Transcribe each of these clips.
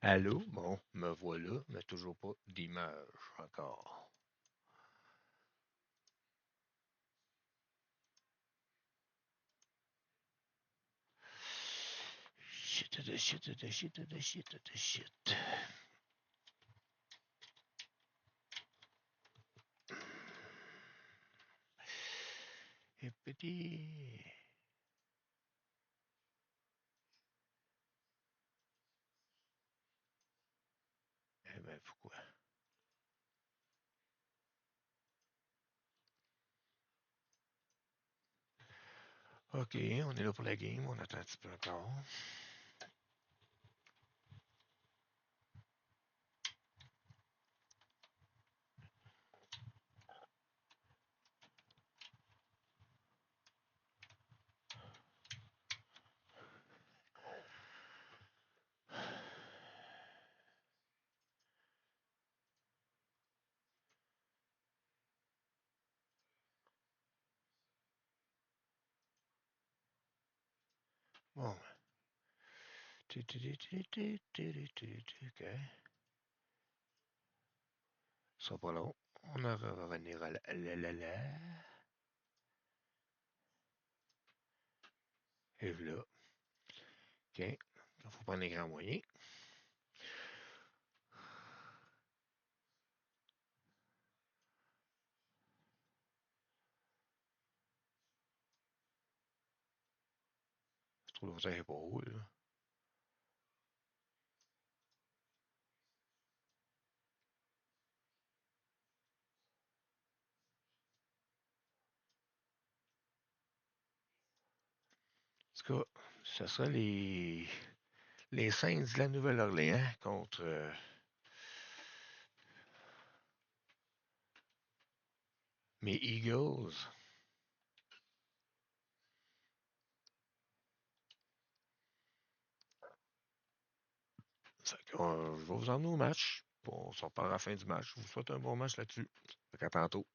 Allô? Bon, me voilà, mais toujours pas d'image encore. Shit. Et petit. Eh ben, pourquoi? Ok, on est là pour la game, on attend un petit peu encore. Bon. Ok. Ça sera pas long. On va revenir à la. Et voilà. Ok. Il faut prendre les grands moyens. Je trouve que ça est pas haut, là. En tout cas, ça sera les Saints de la Nouvelle-Orléans contre mes Eagles. Je vais vous emmener au match. On se reparle à la fin du match. Je vous souhaite un bon match là-dessus. Fait qu'à tantôt.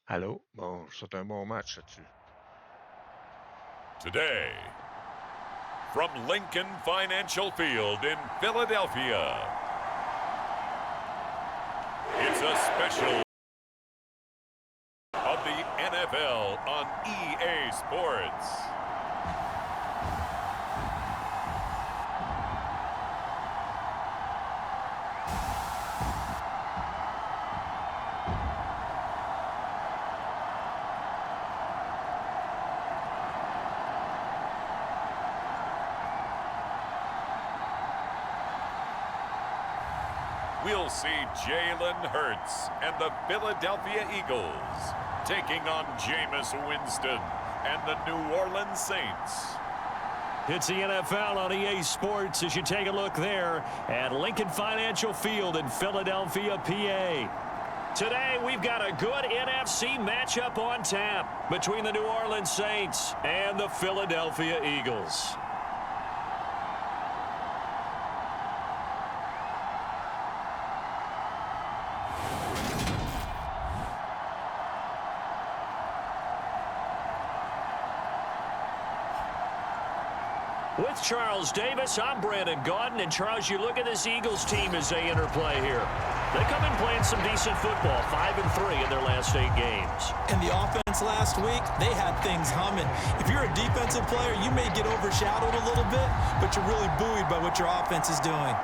Allô? Bon, je vous souhaite un bon match là-dessus. Today, from Lincoln Financial Field in Philadelphia, it's a special of the NFL on EA Sports. We'll see Jalen Hurts and the Philadelphia Eagles taking on Jameis Winston and the New Orleans Saints. It's the NFL on EA Sports as you take a look there at Lincoln Financial Field in Philadelphia, PA. Today, we've got a good NFC matchup on tap between the New Orleans Saints and the Philadelphia Eagles. With Charles Davis, I'm Brandon Gaudin. And, Charles, you look at this Eagles team as they interplay here. They come in playing some decent football, 5-3 in their last 8 games. And the offense last week, they had things humming. If you're a defensive player, you may get overshadowed a little bit, but you're really buoyed by what your offense is doing.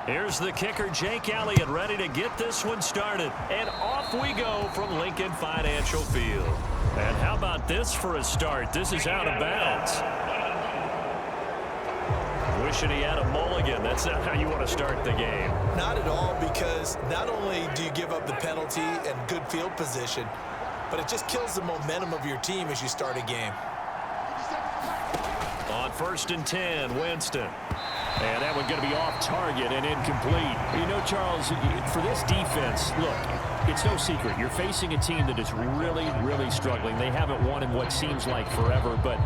Here's the kicker, Jake Elliott, ready to get this one started. And off we go from Lincoln Financial Field. And how about this for a start? This is out of bounds. Wishing he had a mulligan. That's not how you want to start the game. Not at all, because not only do you give up the penalty and good field position, but it just kills the momentum of your team as you start a game. On 1st and 10, Winston. And that one going to be off target and incomplete. You know, Charles, for this defense, look, it's no secret. You're facing a team that is really, really struggling. They haven't won in what seems like forever, but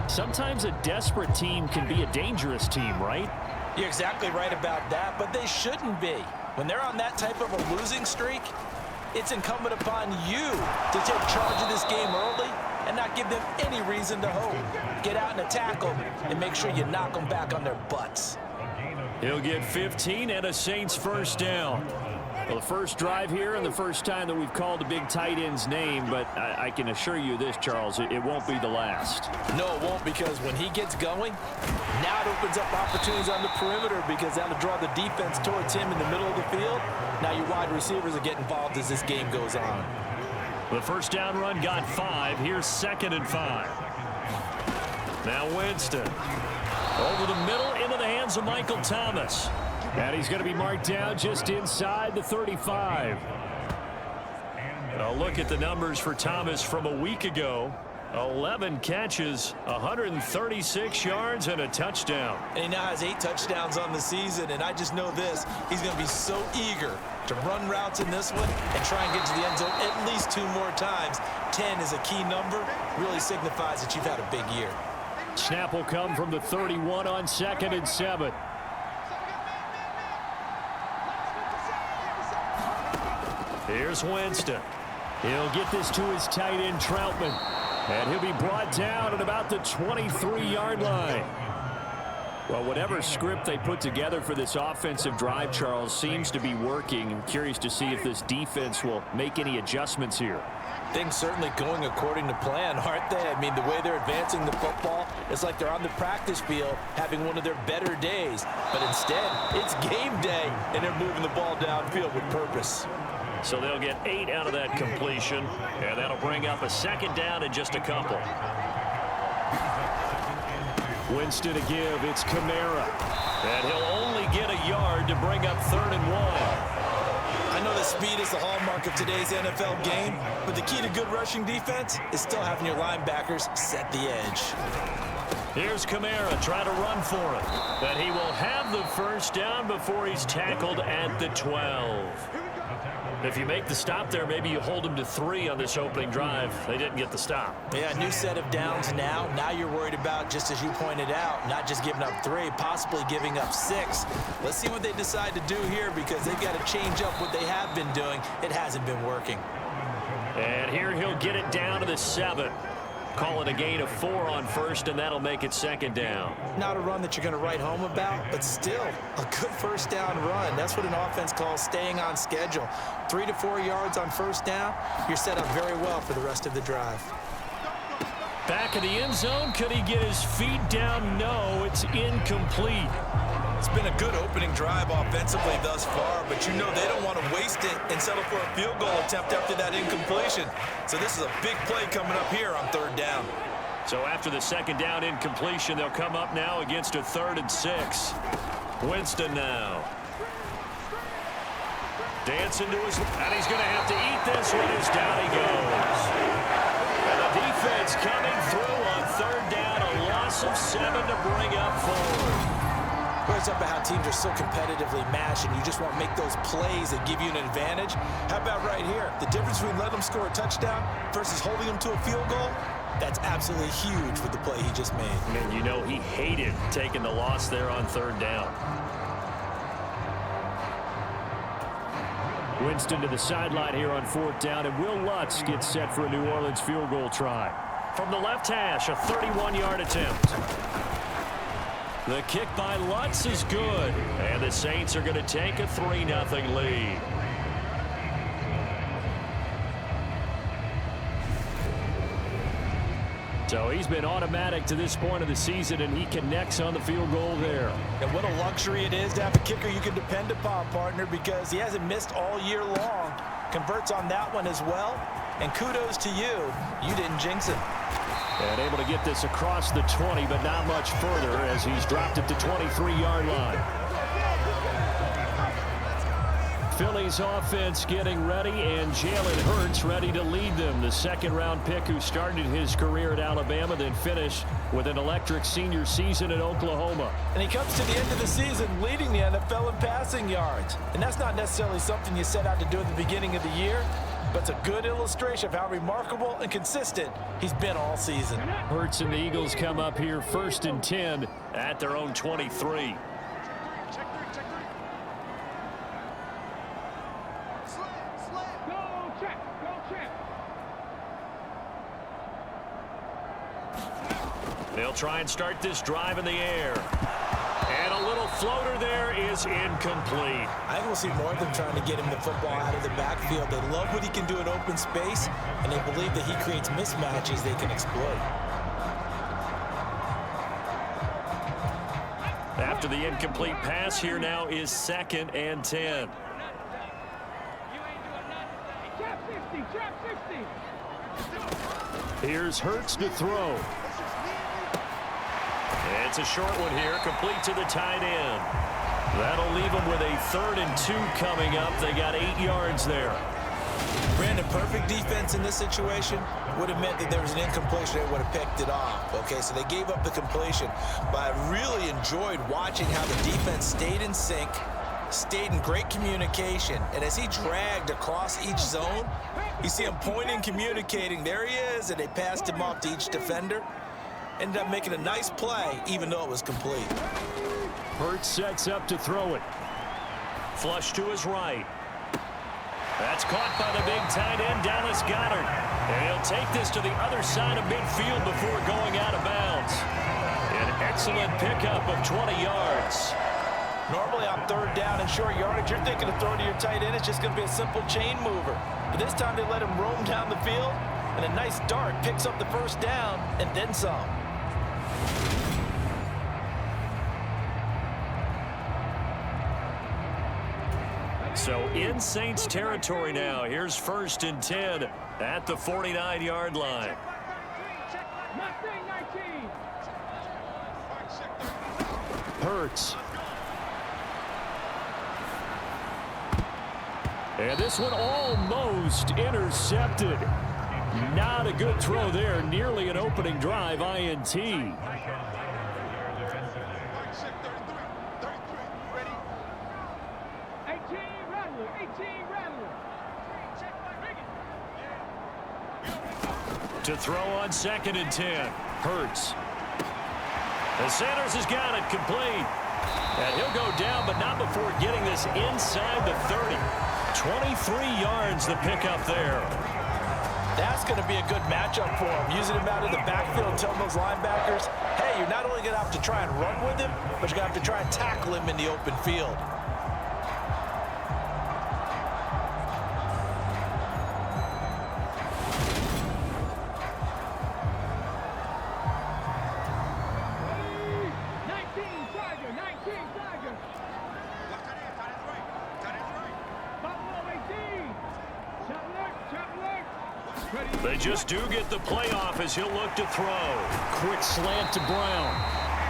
sometimes a desperate team can be a dangerous team, right? You're exactly right about that, but they shouldn't be. When they're on that type of a losing streak, it's incumbent upon you to take charge of this game early and not give them any reason to hope. Get out and attack them and make sure you knock them back on their butts. He'll get 15 and a Saints first down. Well, the first drive here and the first time that we've called a big tight end's name, but I can assure you this, Charles, it won't be the last. No, it won't, because when he gets going, now it opens up opportunities on the perimeter, because that'll draw the defense towards him in the middle of the field. Now your wide receivers will get involved as this game goes on. The first down run got 5. Here's 2nd and 5. Now Winston. Over the middle into the hands of Michael Thomas. And he's going to be marked down just inside the 35. A look at the numbers for Thomas from a week ago. 11 catches, 136 yards, and a touchdown. And he now has 8 touchdowns on the season, and I just know this. He's going to be so eager to run routes in this one and try and get to the end zone at least 2 more times. 10 is a key number. Really signifies that you've had a big year. Snap will come from the 31 on 2nd and 7. Here's Winston. He'll get this to his tight end, Troutman. And he'll be brought down at about the 23-yard line. Well, whatever script they put together for this offensive drive, Charles, seems to be working. I'm curious to see if this defense will make any adjustments here. Things certainly going according to plan, aren't they? I mean, the way they're advancing the football, it's like they're on the practice field having one of their better days. But instead, it's game day, and they're moving the ball downfield with purpose. So they'll get 8 out of that completion, and that'll bring up a 2nd down in just a couple. Winston to give. It's Kamara. And he'll only get a yard to bring up 3rd and 1. I know that speed is the hallmark of today's NFL game, but the key to good rushing defense is still having your linebackers set the edge. Here's Kamara trying to run for it. But he will have the first down before he's tackled at the 12. If you make the stop there, maybe you hold them to 3 on this opening drive. They didn't get the stop. Yeah, new set of downs now. Now you're worried about, just as you pointed out, not just giving up 3, possibly giving up 6. Let's see what they decide to do here, because they've got to change up what they have been doing. It hasn't been working. And here he'll get it down to the 7. Call it a gain of 4 on 1st, and that'll make it 2nd down. Not a run that you're going to write home about, but still a good first down run. That's what an offense calls staying on schedule. 3 to 4 yards on first down, you're set up very well for the rest of the drive. Back in the end zone, could he get his feet down? No, it's incomplete. It's been a good opening drive offensively thus far, but you know they don't want to waste it and settle for a field goal attempt after that incompletion. So this is a big play coming up here on 3rd down. So after the 2nd down incompletion, they'll come up now against a 3rd and 6. Winston now. Dancing to his, and he's going to have to eat this one as down he goes. And the defense coming through on 3rd down, a loss of 7 to bring up 4. It's up about how teams are so competitively matched, and you just want to make those plays that give you an advantage. How about right here? The difference between letting them score a touchdown versus holding them to a field goal, that's absolutely huge with the play he just made. And you know he hated taking the loss there on 3rd down. Winston to the sideline here on 4th down, and Will Lutz gets set for a New Orleans field goal try. From the left hash, a 31-yard attempt. The kick by Lutz is good. And the Saints are going to take a 3-0 lead. So he's been automatic to this point of the season, and he connects on the field goal there. And what a luxury it is to have a kicker you can depend upon, partner, because he hasn't missed all year long. Converts on that one as well. And kudos to you. You didn't jinx him. And able to get this across the 20, but not much further as he's dropped it to 23-yard line. Philly's offense getting ready, and Jalen Hurts ready to lead them. The second-round pick who started his career at Alabama, then finished with an electric senior season at Oklahoma. And he comes to the end of the season leading the NFL in passing yards. And that's not necessarily something you set out to do at the beginning of the year, but it's a good illustration of how remarkable and consistent he's been all season. Hurts and the Eagles come up here 1st and 10 at their own 23. They'll try and start this drive in the air. And a little floater there is incomplete. I think we'll see more of them trying to get him the football out of the backfield. They love what he can do in open space, and they believe that he creates mismatches they can exploit. After the incomplete pass, here now is 2nd and 10. Here's Hurts to throw. It's a short one here, complete to the tight end. That'll leave them with a 3rd and 2 coming up. They got 8 yards there. Brandon, perfect defense in this situation would have meant that there was an incompletion. They would have picked it off. Okay, so they gave up the completion. But I really enjoyed watching how the defense stayed in sync, stayed in great communication. And as he dragged across each zone, you see him pointing, communicating. There he is, and they passed him off to each defender. Ended up making a nice play, even though it was complete. Hurts sets up to throw it. Flush to his right. That's caught by the big tight end, Dallas Goedert. And he'll take this to the other side of midfield before going out of bounds. An excellent pickup of 20 yards. Normally on 3rd down and short yardage, you're thinking of throwing to your tight end. It's just going to be a simple chain mover. But this time they let him roam down the field, and a nice dart picks up the 1st down and then some. So in Saints territory now. Here's 1st and 10 at the 49-yard line. Hurts. And this one almost intercepted. Not a good throw there. Nearly an opening drive, INT. To throw on 2nd and 10. Hurts. And Sanders has got it complete. And he'll go down, but not before getting this inside the 30. 23 yards the pickup there. That's going to be a good matchup for him. Using him out of the backfield, telling those linebackers, hey, you're not only going to have to try and run with him, but you're going to have to try and tackle him in the open field. They just do get the playoff as he'll look to throw. Quick slant to Brown.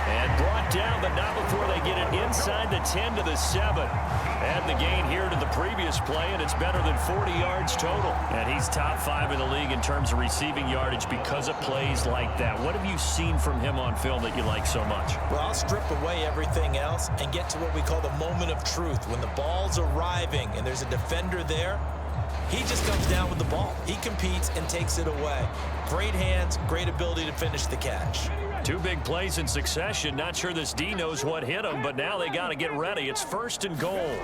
And brought down, but not before they get it inside the 10 to the 7. Add the gain here to the previous play, and it's better than 40 yards total. And he's top 5 in the league in terms of receiving yardage because of plays like that. What have you seen from him on film that you like so much? Well, I'll strip away everything else and get to what we call the moment of truth. When the ball's arriving and there's a defender there, he just comes down with the ball. He competes and takes it away. Great hands, great ability to finish the catch. 2 big plays in succession. Not sure this D knows what hit him, but now they got to get ready. It's 1st and goal.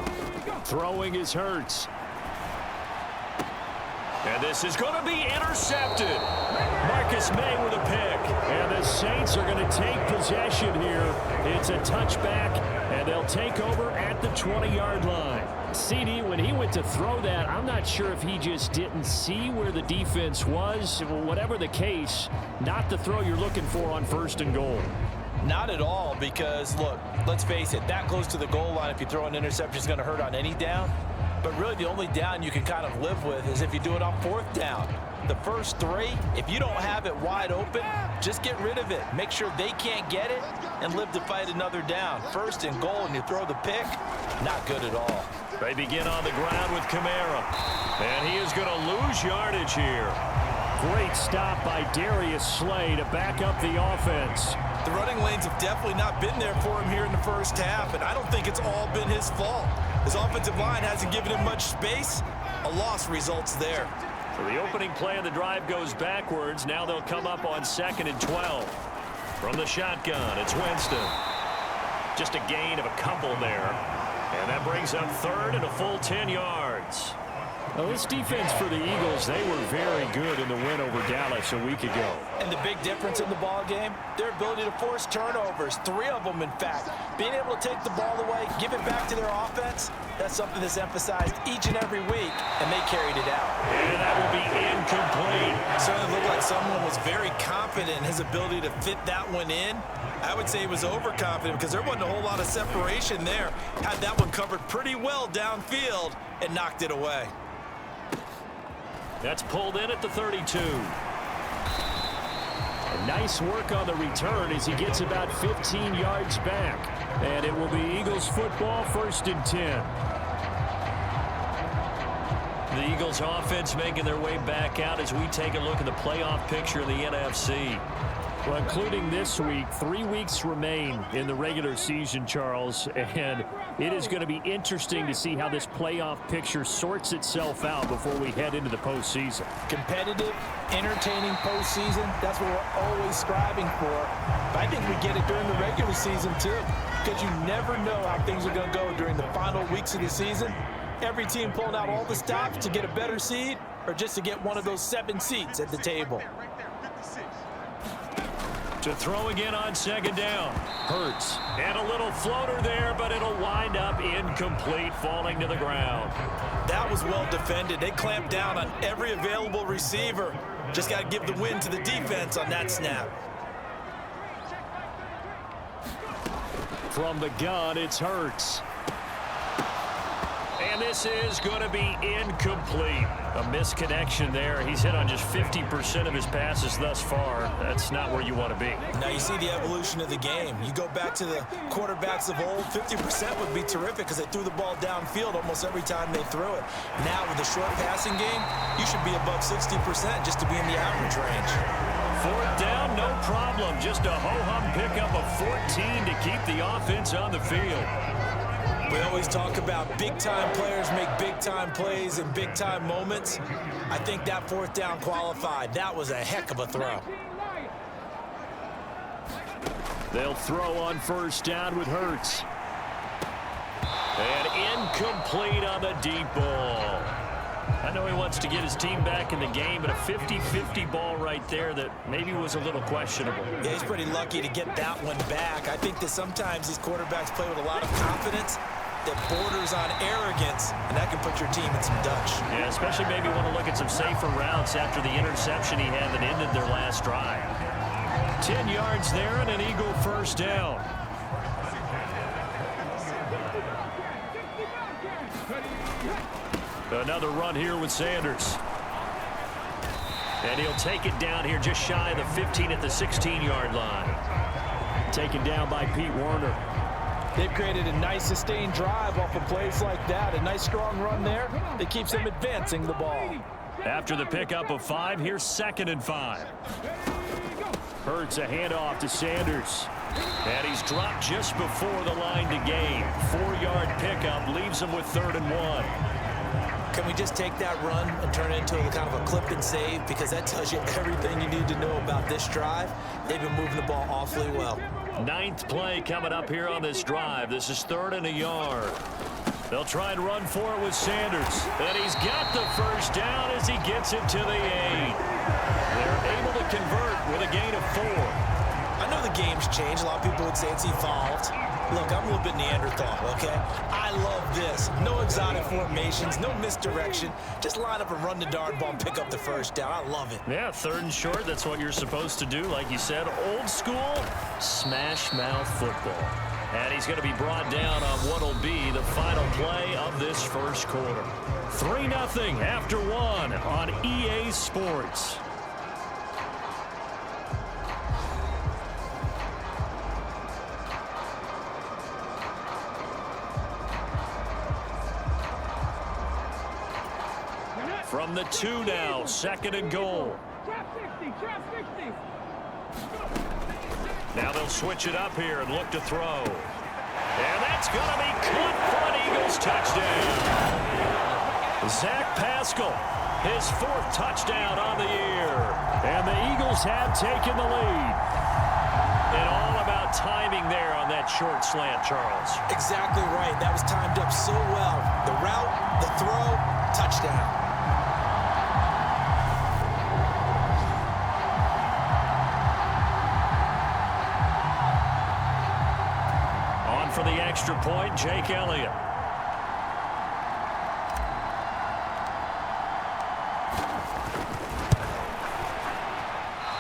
Throwing is Hurts. And this is going to be intercepted. Marcus May with a pick. And the Saints are going to take possession here. It's a touchback, and they'll take over at the 20-yard line. CD, when he went to throw that, I'm not sure if he just didn't see where the defense was. Whatever the case, not the throw you're looking for on 1st and goal. Not at all, because, look, let's face it, that close to the goal line, if you throw an interception, is going to hurt on any down. But really the only down you can kind of live with is if you do it on 4th down. The first 3, if you don't have it wide open, just get rid of it. Make sure they can't get it and live to fight another down. 1st and goal, and you throw the pick, not good at all. They begin on the ground with Kamara. And he is going to lose yardage here. Great stop by Darius Slay to back up the offense. The running lanes have definitely not been there for him here in the first half, and I don't think it's all been his fault. His offensive line hasn't given him much space. A loss results there. So the opening play of the drive goes backwards. Now they'll come up on 2nd and 12. From the shotgun, it's Winston. Just a gain of a couple there. And that brings up 3rd and a full 10 yards. Well, this defense for the Eagles, they were very good in the win over Dallas a week ago. And the big difference in the ball game, their ability to force turnovers, 3 of them in fact. Being able to take the ball away, give it back to their offense, that's something that's emphasized each and every week, and they carried it out. And that will be incomplete. Certainly looked like someone was very confident in his ability to fit that one in. I would say he was overconfident because there wasn't a whole lot of separation there. Had that one covered pretty well downfield and knocked it away. That's pulled in at the 32. Nice work on the return as he gets about 15 yards back. And it will be Eagles football, 1st and 10. The Eagles offense making their way back out as we take a look at the playoff picture of the NFC. Well, including this week, 3 weeks remain in the regular season, Charles, and it is going to be interesting to see how this playoff picture sorts itself out before we head into the postseason. Competitive, entertaining postseason, that's what we're always striving for. But I think we get it during the regular season, too, because you never know how things are going to go during the final weeks of the season. Every team pulling out all the stops to get a better seed or just to get one of those 7 seats at the table. To throw again on 2nd down. Hurts. And a little floater there, but it'll wind up incomplete, falling to the ground. That was well defended. They clamped down on every available receiver. Just got to give the win to the defense on that snap. From the gun, it's Hurts. And this is going to be incomplete. A misconnection there. He's hit on just 50% of his passes thus far. That's not where you want to be. Now you see the evolution of the game. You go back to the quarterbacks of old, 50% would be terrific because they threw the ball downfield almost every time they threw it. Now with the short passing game, you should be above 60% just to be in the average range. 4th down, no problem. Just a ho-hum pickup of 14 to keep the offense on the field. We always talk about big-time players make big-time plays in big-time moments. I think that 4th down qualified. That was a heck of a throw. They'll throw on 1st down with Hurts. And incomplete on the deep ball. I know he wants to get his team back in the game, but a 50-50 ball right there that maybe was a little questionable. Yeah, he's pretty lucky to get that one back. I think that sometimes these quarterbacks play with a lot of confidence that borders on arrogance, and that can put your team in some Dutch. Yeah, especially maybe want to look at some safer routes after the interception he had that ended their last drive. 10 yards there and an Eagle 1st down. Another run here with Sanders. And he'll take it down here just shy of the 15 at the 16-yard line. Taken down by Pete Werner. They've created a nice sustained drive off of plays like that. A nice strong run there that keeps them advancing the ball. After the pickup of 5, here's 2nd and 5. Hurts a handoff to Sanders. And he's dropped just before the line to gain. 4-yard pickup leaves him with 3rd and 1. Can we just take that run and turn it into a kind of a clip and save? Because that tells you everything you need to know about this drive. They've been moving the ball awfully well. 9th play coming up here on this drive. This is 3rd and a yard. They'll try and run for it with Sanders. And he's got the 1st down as he gets it to the 8. They're able to convert with a gain of 4. game's changed. A lot of people would say it's evolved. Look, I'm a little bit Neanderthal, okay? I love this. No exotic formations, no misdirection. Just line up and run the darn ball and pick up the first down. I love it. Yeah, 3rd and short, that's what you're supposed to do. Like you said, old school, smash mouth football. And he's going to be brought down on what will be the final play of this first quarter. 3-0 after 1 on EA Sports. From the 2 now, 2nd and goal. Now they'll switch it up here and look to throw. And that's going to be caught for an Eagles touchdown. Zach Pascal, his 4th touchdown on the year. And the Eagles have taken the lead. And all about timing there on that short slant, Charles. Exactly right. That was timed up so well. The route, the throw, touchdown. For the extra point, Jake Elliott.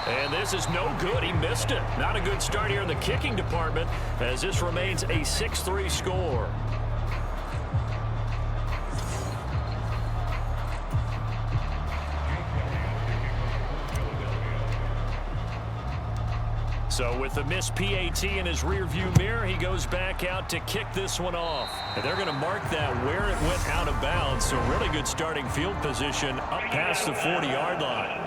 And this is no good. He missed it. Not a good start here in the kicking department as this remains a 6-3 score. So with the missed PAT in his rearview mirror, he goes back out to kick this one off. And they're going to mark that where it went out of bounds. So really good starting field position up past the 40-yard line.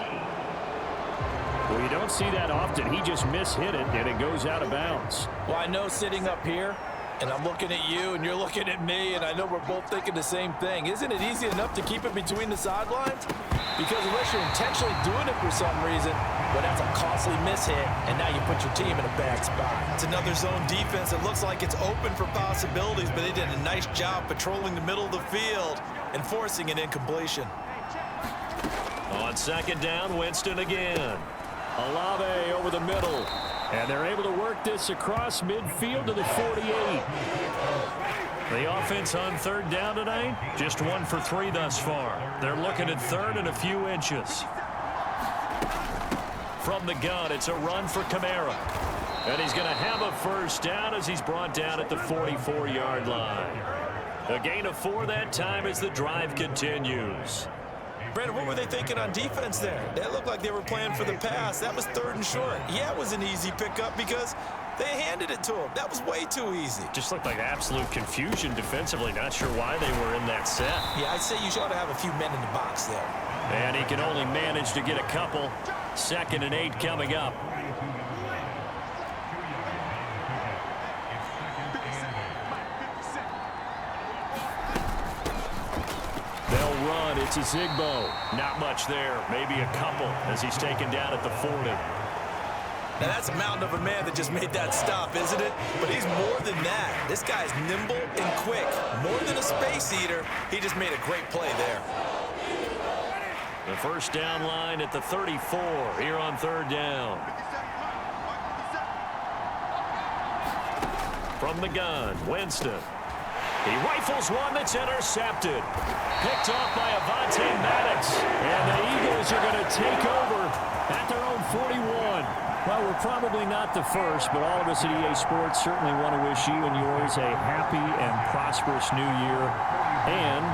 Well, you don't see that often. He just mishit it, and it goes out of bounds. Well, I know sitting up here, and I'm looking at you, and you're looking at me, and I know we're both thinking the same thing. Isn't it easy enough to keep it between the sidelines? Because unless you're intentionally doing it for some reason, well, that's a costly mishit, and now you put your team in a bad spot. It's another zone defense. It looks like it's open for possibilities, but they did a nice job patrolling the middle of the field and forcing an incompletion. On 2nd down, Winston again. Olave over the middle. And they're able to work this across midfield to the 48. The offense on 3rd down tonight, just 1 for 3 thus far. They're looking at 3rd and a few inches. From the gun, it's a run for Kamara. And he's going to have a first down as he's brought down at the 44-yard line. A gain of 4 that time as the drive continues. Brandon, what were they thinking on defense there? That looked like they were playing for the pass. That was 3rd and short. Yeah, it was an easy pickup because they handed it to him. That was way too easy. Just looked like absolute confusion defensively. Not sure why they were in that set. Yeah, I'd say you ought to have a few men in the box there. And he can only manage to get a couple. 2nd and 8 coming up. They'll run. It's a Zigbo. Not much there. Maybe a couple as he's taken down at the 40. Now, that's a mountain of a man that just made that stop, isn't it? But he's more than that. This guy's nimble and quick. More than a space eater, he just made a great play there. The first down line at the 34 here on 3rd down. From the gun, Winston. He rifles one that's intercepted. Picked off by Avonte Maddox. And the Eagles are going to take over at their own 41. Well, we're probably not the first, but all of us at EA Sports certainly want to wish you and yours a happy and prosperous new year. And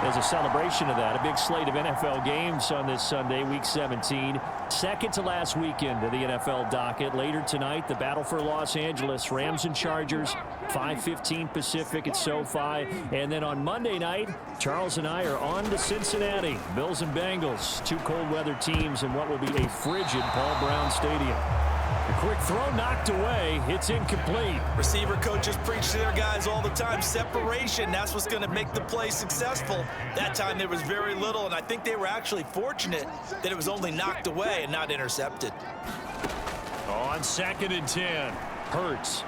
as a celebration of that, a big slate of NFL games on this Sunday, Week 17. Second to last weekend of the NFL docket. Later tonight, the battle for Los Angeles, Rams and Chargers, 5:15 Pacific at SoFi. And then on Monday night, Charles and I are on to Cincinnati. Bills and Bengals, 2 cold weather teams in what will be a frigid Paul Brown Stadium. A quick throw knocked away. It's incomplete. Receiver coaches preach to their guys all the time. Separation, that's what's going to make the play successful. That time there was very little, and I think they were actually fortunate that it was only knocked away and not intercepted. On 2nd and 10, Hurts.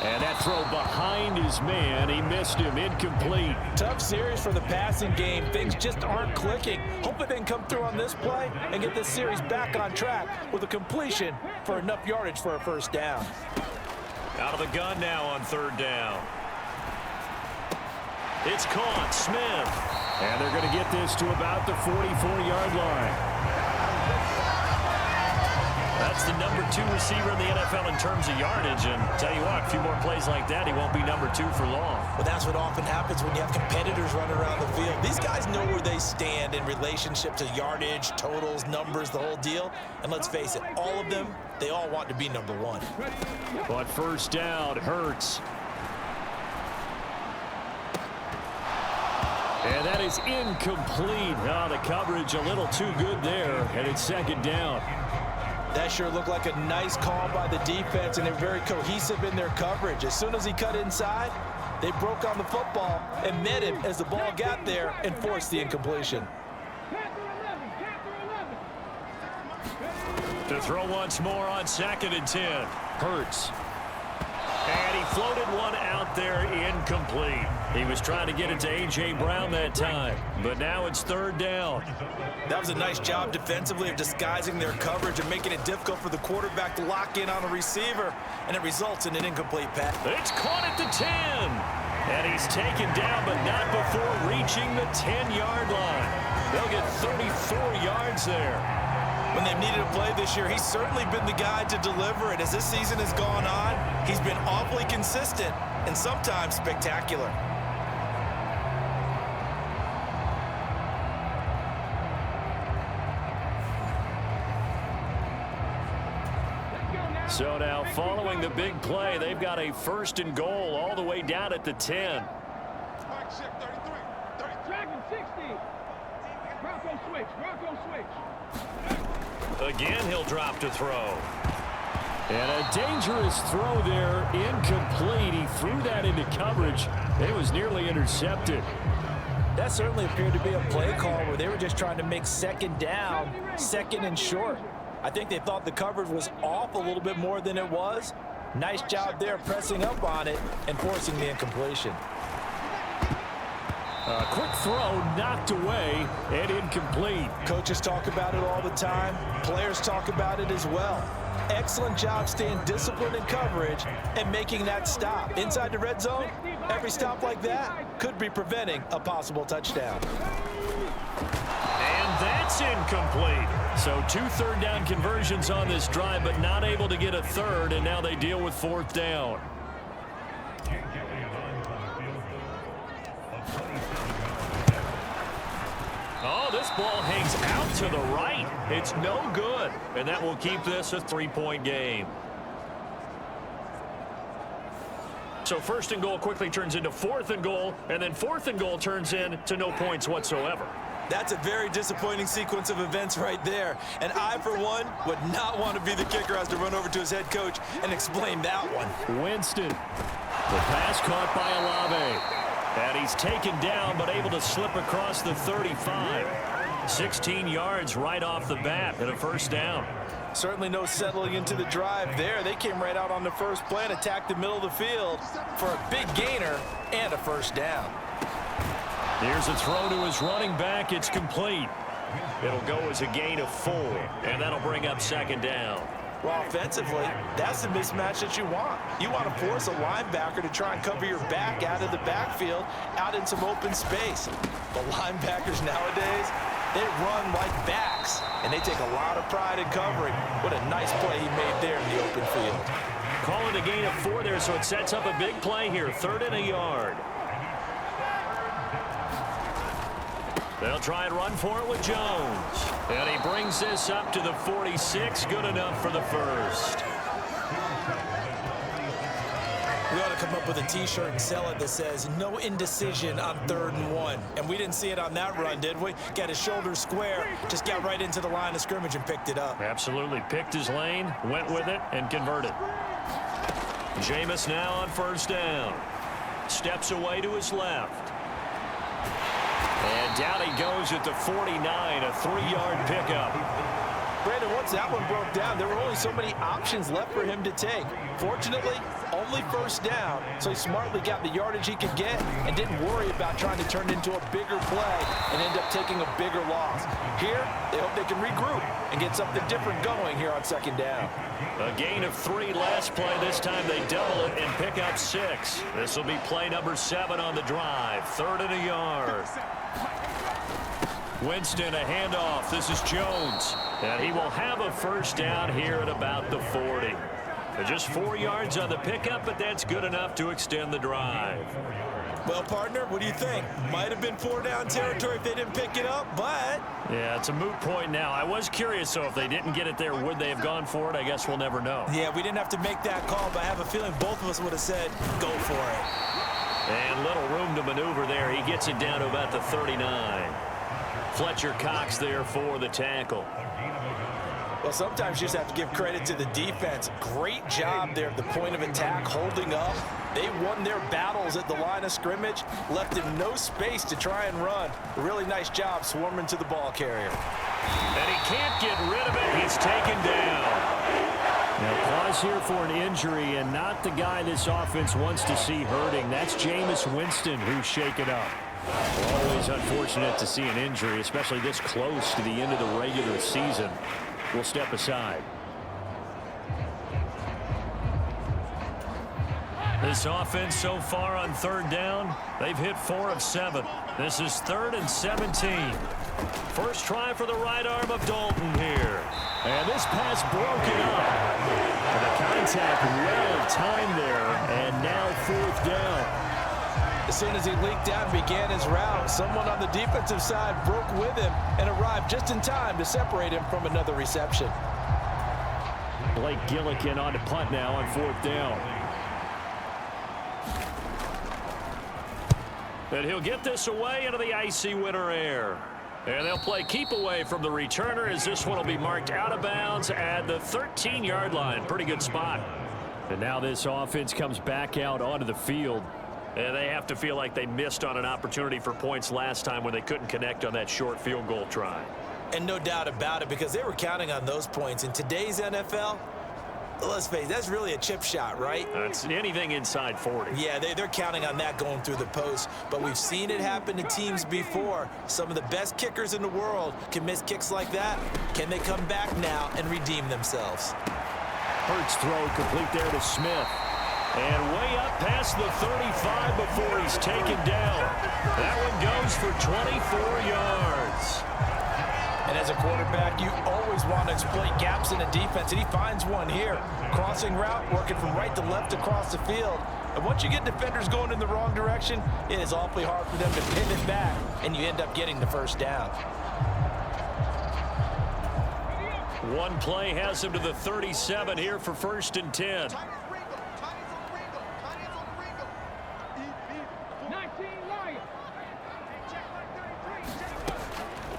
And that throw behind his man. He missed him. Incomplete. Tough series for the passing game. Things just aren't clicking. Hoping they can come through on this play and get this series back on track with a completion for enough yardage for a first down. Out of the gun now on third down. It's caught. Smith. And they're going to get this to about the 44-yard line. That's the number 2 receiver in the NFL in terms of yardage. And tell you what, a few more plays like that, he won't be number 2 for long. Well, that's what often happens when you have competitors running around the field. These guys know where they stand in relationship to yardage, totals, numbers, the whole deal. And let's face it, all of them, they all want to be number 1. But first down, Hurts. And that is incomplete. Oh, the coverage a little too good there, and it's second down. That sure looked like a nice call by the defense, and they're very cohesive in their coverage. As soon as he cut inside, they broke on the football and met him as the ball got there and forced the incompletion. To throw once more on 2nd and 10. Hurts. And he floated one out there, incomplete. He was trying to get it to A.J. Brown that time, but now it's third down. That was a nice job defensively of disguising their coverage and making it difficult for the quarterback to lock in on a receiver, and it results in an incomplete pass. It's caught at the 10. And he's taken down, but not before reaching the 10-yard line. They'll get 34 yards there. When they've needed a play this year, he's certainly been the guy to deliver it. As this season has gone on, he's been awfully consistent and sometimes spectacular. So now, following the big play, they've got a 1st and goal all the way down at the 10. Again, he'll drop to throw. And a dangerous throw there, incomplete. He threw that into coverage. It was nearly intercepted. That certainly appeared to be a play call where they were just trying to make second down, 2nd and short. I think they thought the coverage was off a little bit more than it was. Nice job there pressing up on it and forcing the incompletion. A quick throw knocked away and incomplete. Coaches talk about it all the time. Players talk about it as well. Excellent job staying disciplined in coverage and making that stop. Inside the red zone, every stop like that could be preventing a possible touchdown. And that's incomplete. So 2 third-down conversions on this drive, but not able to get a third, and now they deal with 4th down. Oh, this ball hangs out to the right. It's no good, and that will keep this a 3-point game. So 1st and goal quickly turns into 4th and goal, and then 4th and goal turns into no points whatsoever. That's a very disappointing sequence of events right there. And I, for one, would not want to be the kicker who has to run over to his head coach and explain that one. Winston. The pass caught by Olave. And he's taken down, but able to slip across the 35. 16 yards right off the bat and a 1st down. Certainly no settling into the drive there. They came right out on the first play and attacked the middle of the field for a big gainer and a 1st down. Here's a throw to his running back. It's complete. It'll go as a gain of 4, and that'll bring up 2nd down. Well, offensively, that's the mismatch that you want. You want to force a linebacker to try and cover your back out of the backfield, out in some open space. The linebackers nowadays, they run like backs, and they take a lot of pride in covering. What a nice play he made there in the open field. Call it a gain of 4 there, so it sets up a big play here. 3rd and a yard. They'll try and run for it with Jones. And he brings this up to the 46. Good enough for the 1st. We ought to come up with a T-shirt and sell it that says, no indecision on 3rd and 1. And we didn't see it on that run, did we? Got his shoulders square, just got right into the line of scrimmage and picked it up. Absolutely. Picked his lane, went with it, and converted. Jameis now on 1st down. Steps away to his left. And down he goes at the 49, a 3-yard pickup. Brandon, one once that one broke down, there were only so many options left for him to take. Fortunately, only first down, so he smartly got the yardage he could get and didn't worry about trying to turn it into a bigger play and end up taking a bigger loss. Here, they hope they can regroup and get something different going here on second down. A gain of 3 last play. This time they double it and pick up 6. This will be play number 7 on the drive. 3rd and a yard. Winston, a handoff. This is Jones. And he will have a first down here at about the 40. Just 4 yards on the pickup, but that's good enough to extend the drive. Well, partner, what do you think? Might have been 4-down territory if they didn't pick it up, but... Yeah, it's a moot point now. I was curious, so if they didn't get it there, would they have gone for it? I guess we'll never know. Yeah, we didn't have to make that call, but I have a feeling both of us would have said, go for it. And little room to maneuver there. He gets it down to about the 39. Fletcher Cox there for the tackle. Well, sometimes you just have to give credit to the defense. Great job there at the point of attack, holding up. They won their battles at the line of scrimmage, left him no space to try and run. A really nice job swarming to the ball carrier. And he can't get rid of it. He's taken down. Now, pause here for an injury, and not the guy this offense wants to see hurting. That's Jameis Winston who's shaken up. Always unfortunate to see an injury, especially this close to the end of the regular season. We'll step aside. This offense so far on 3rd down, they've hit 4 of 7. This is 3rd and 17. First try for the right arm of Dalton here. And this pass broken up. The contact well timed there, and now 4th down. As soon as he leaked out and began his route, someone on the defensive side broke with him and arrived just in time to separate him from another reception. Blake Gillikin on to punt now on 4th down. And he'll get this away into the icy winter air. And they'll play keep away from the returner as this one will be marked out of bounds at the 13-yard line. Pretty good spot. And now this offense comes back out onto the field. And they have to feel like they missed on an opportunity for points last time when they couldn't connect on that short field goal try. And no doubt about it, because they were counting on those points. In today's NFL, let's face it, that's really a chip shot, right? It's anything inside 40. Yeah, they're counting on that going through the post. But we've seen it happen to teams before. Some of the best kickers in the world can miss kicks like that. Can they come back now and redeem themselves? Hurts throw complete there to Smith. And way up past the 35 before he's taken down. That one goes for 24 yards. And as a quarterback, you always want to exploit gaps in a defense, and he finds one here. Crossing route, working from right to left across the field. And once you get defenders going in the wrong direction, it is awfully hard for them to pivot back, and you end up getting the first down. One play has him to the 37 here for 1st and 10.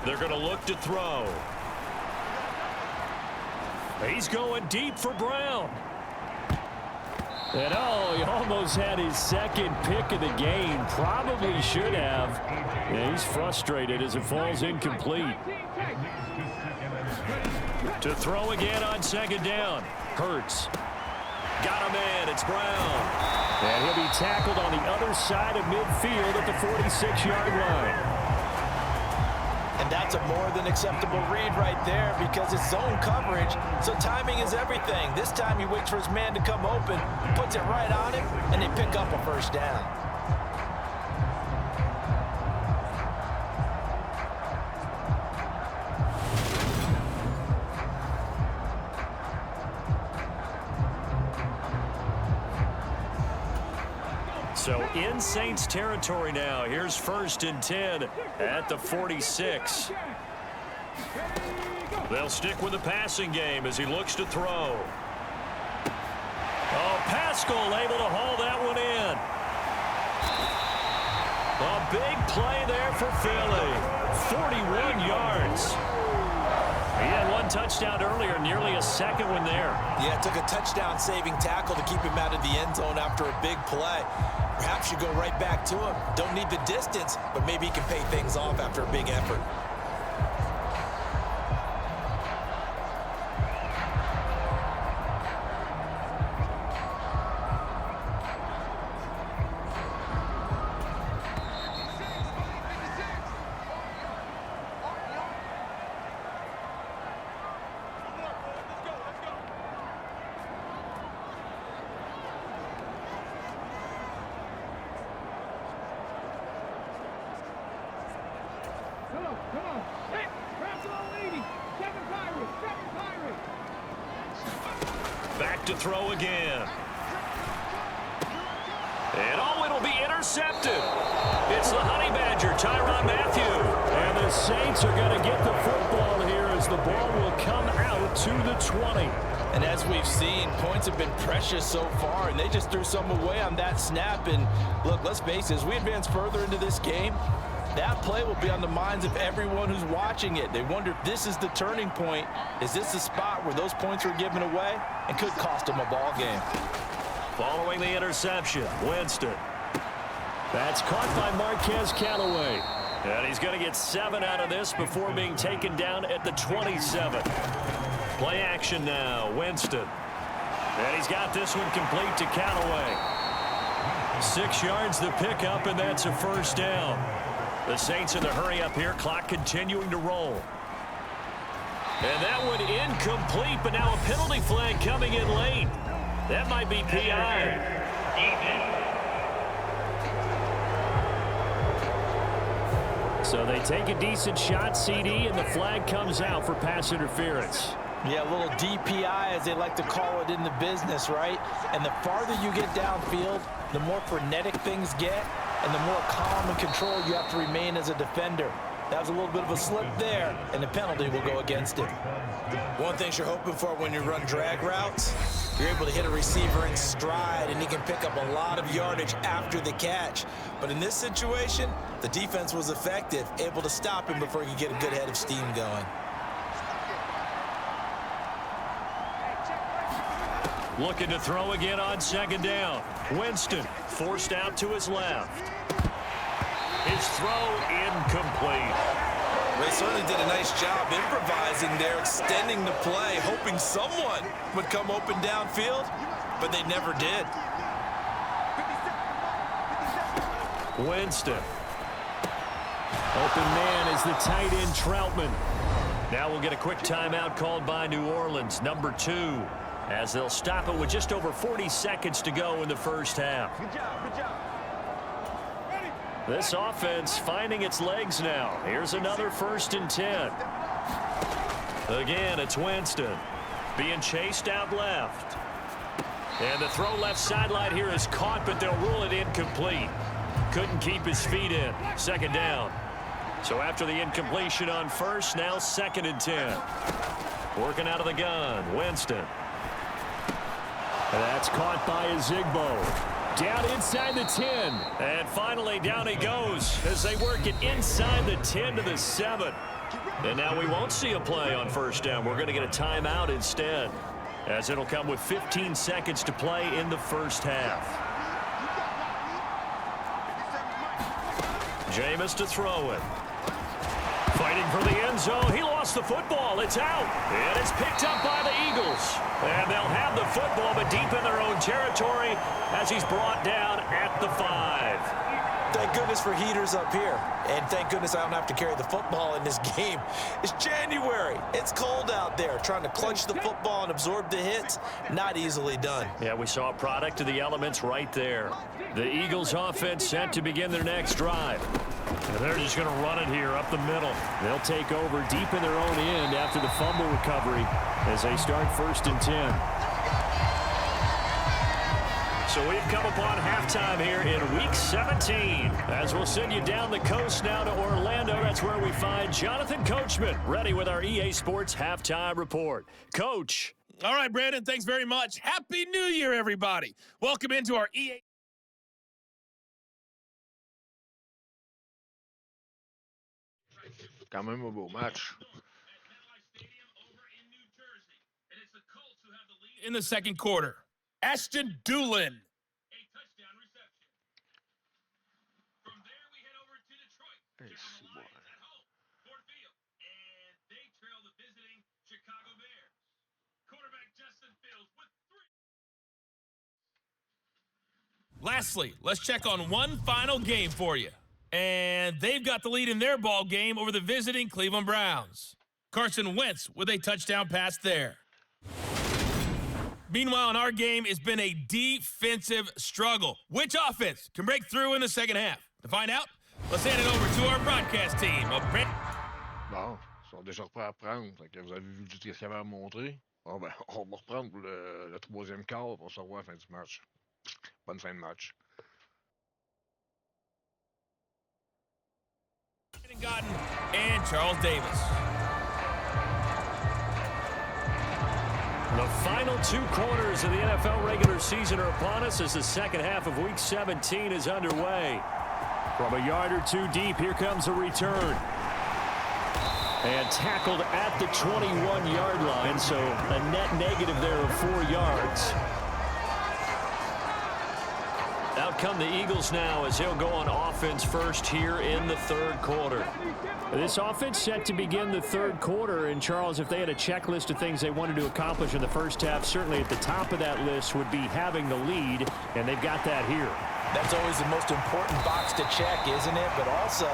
They're going to look to throw. He's going deep for Brown. And he almost had his 2nd pick of the game. Probably should have. Yeah, he's frustrated as it falls incomplete. To throw again on 2nd down. Hurts. Got him in. It's Brown. And he'll be tackled on the other side of midfield at the 46-yard line. And that's a more than acceptable read right there because it's zone coverage, so timing is everything. This time he waits for his man to come open, puts it right on him, and they pick up a first down. So in Saints territory now. Here's 1st and 10 at the 46. They'll stick with the passing game as he looks to throw. Oh, Pascal able to haul that one in. A big play there for Philly. 41 yards. He had one touchdown earlier, nearly a 2nd one there. Yeah, it took a touchdown-saving tackle to keep him out of the end zone after a big play. Perhaps you go right back to him. Don't need the distance, but maybe he can pay things off after a big effort. to throw again. And it'll be intercepted. It's the Honey Badger, Tyrann Mathieu. And the Saints are going to get the football here as the ball will come out to the 20. And as we've seen, points have been precious so far, and they just threw some away on that snap. And look, let's face it, as we advance further into this game, that play will be on the minds of everyone who's watching it. They wonder if this is the turning point. Is this the spot where those points were given away and could cost them a ball game? Following the interception, Winston. That's caught by Marquez Callaway. And he's going to get 7 out of this before being taken down at the 27. Play action now, Winston. And he's got this one complete to Callaway. 6 yards the pickup, and that's a first down. The Saints in the hurry up here, clock continuing to roll. And that one incomplete, but now a penalty flag coming in late. That might be PI. So they take a decent shot, CD, and the flag comes out for pass interference. Yeah, a little DPI, as they like to call it in the business, right? And the farther you get downfield, the more frenetic things get, and the more calm and controlled you have to remain as a defender. That was a little bit of a slip there, and the penalty will go against him. One thing you're hoping for when you run drag routes, you're able to hit a receiver in stride, and he can pick up a lot of yardage after the catch. But in this situation, the defense was effective, able to stop him before he could get a good head of steam going. Looking to throw again on second down. Winston forced out to his left. His throw incomplete. They certainly did a nice job improvising there, extending the play, hoping someone would come open downfield, but they never did. Winston. Open man is the tight end Troutman. Now we'll get a quick timeout called by New Orleans, number 2, as they'll stop it with just over 40 seconds to go in the first half. Good job. This offense finding its legs now. Here's another 1st and 10. Again, it's Winston being chased out left. And the throw left sideline here is caught, but they'll rule it incomplete. Couldn't keep his feet in. Second down. So after the incompletion on first, now 2nd and 10. Working out of the gun, Winston. That's caught by Ezigbo. Down inside the 10. And finally, down he goes as they work it inside the 10 to the 7. And now we won't see a play on first down. We're going to get a timeout instead, as it'll come with 15 seconds to play in the first half. Jameis to throw it. Fighting for the end zone. He lost the football. It's out. And it's picked up by the Eagles. And they'll have the football, but deep in their own territory as he's brought down at the 5. Thank goodness for heaters up here. And thank goodness I don't have to carry the football in this game. It's January. It's cold out there. Trying to clutch the football and absorb the hits, not easily done. Yeah, we saw a product of the elements right there. The Eagles offense set to begin their next drive. And they're just going to run it here up the middle. They'll take over deep in their own end after the fumble recovery as they start 1st and 10. So we've come upon halftime here in Week 17. As we'll send you down the coast now to Orlando. That's where we find Jonathan Coachman ready with our EA Sports Halftime Report. Coach. All right, Brandon, thanks very much. Happy New Year, everybody. Welcome into our EA. Quand même un beau match. In the second quarter, Ashton Doolin. A touchdown reception. From there, we head over to Detroit. Hey, At home, Ford Field, and they trail the visiting Chicago Bears. Quarterback Justin Fields with 3. Lastly, let's check on one final game for you. And they've got the lead in their ball game over the visiting Cleveland Browns. Carson Wentz with a touchdown pass there. Meanwhile, in our game, it's been a defensive struggle. Which offense can break through in the second half? To find out, let's hand it over to our broadcast team. Bon, ils sont déjà prêts à prendre. Donc, vous avez vu tout ce qu'il y avait à montrer. On va reprendre pour le troisième quart. On se revoit à la fin du match. Bonne fin de match. And Charles Davis. The final 2 quarters of the NFL regular season are upon us as the second half of Week 17 is underway. From a yard or 2 deep, here comes a return. And tackled at the 21-yard line, so a net negative there of 4 yards. Out come the Eagles now as they'll go on offense first here in the third quarter. This offense set to begin the third quarter, and Charles, if they had a checklist of things they wanted to accomplish in the first half, certainly at the top of that list would be having the lead, and they've got that here. That's always the most important box to check, isn't it? But also,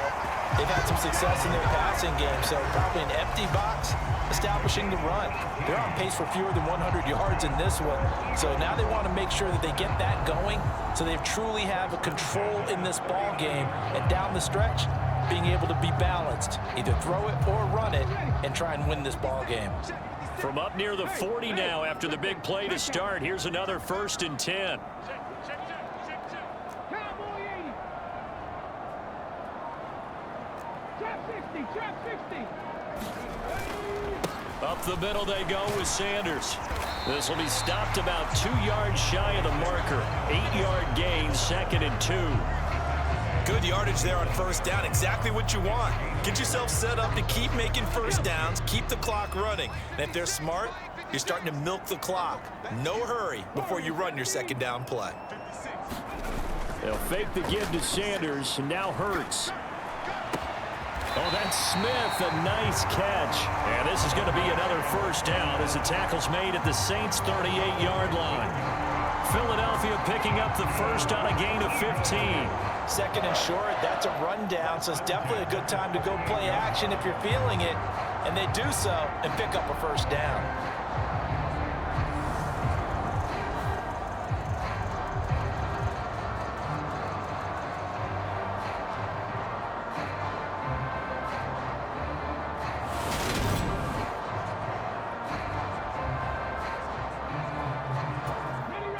they've had some success in their passing game, so probably an empty box, establishing the run. They're on pace for fewer than 100 yards in this one, so now they want to make sure that they get that going so they truly have a control in this ball game, and down the stretch, being able to be balanced, either throw it or run it, and try and win this ball game. From up near the 40 now after the big play to start, here's another 1st and 10. Up the middle they go with Sanders. This will be stopped about 2 yards shy of the marker. 8-yard gain, 2nd and 2. Good yardage there on first down. Exactly what you want. Get yourself set up to keep making first downs, keep the clock running. And if they're smart, you're starting to milk the clock. No hurry before you run your second down play. They'll fake the give to Sanders, and now Hurts. Oh, that's Smith, a nice catch. And this is going to be another first down as the tackle's made at the Saints' 38-yard line. Philadelphia picking up the first on a gain of 15. 2nd and short, that's a rundown, so it's definitely a good time to go play action if you're feeling it. And they do so and pick up a first down.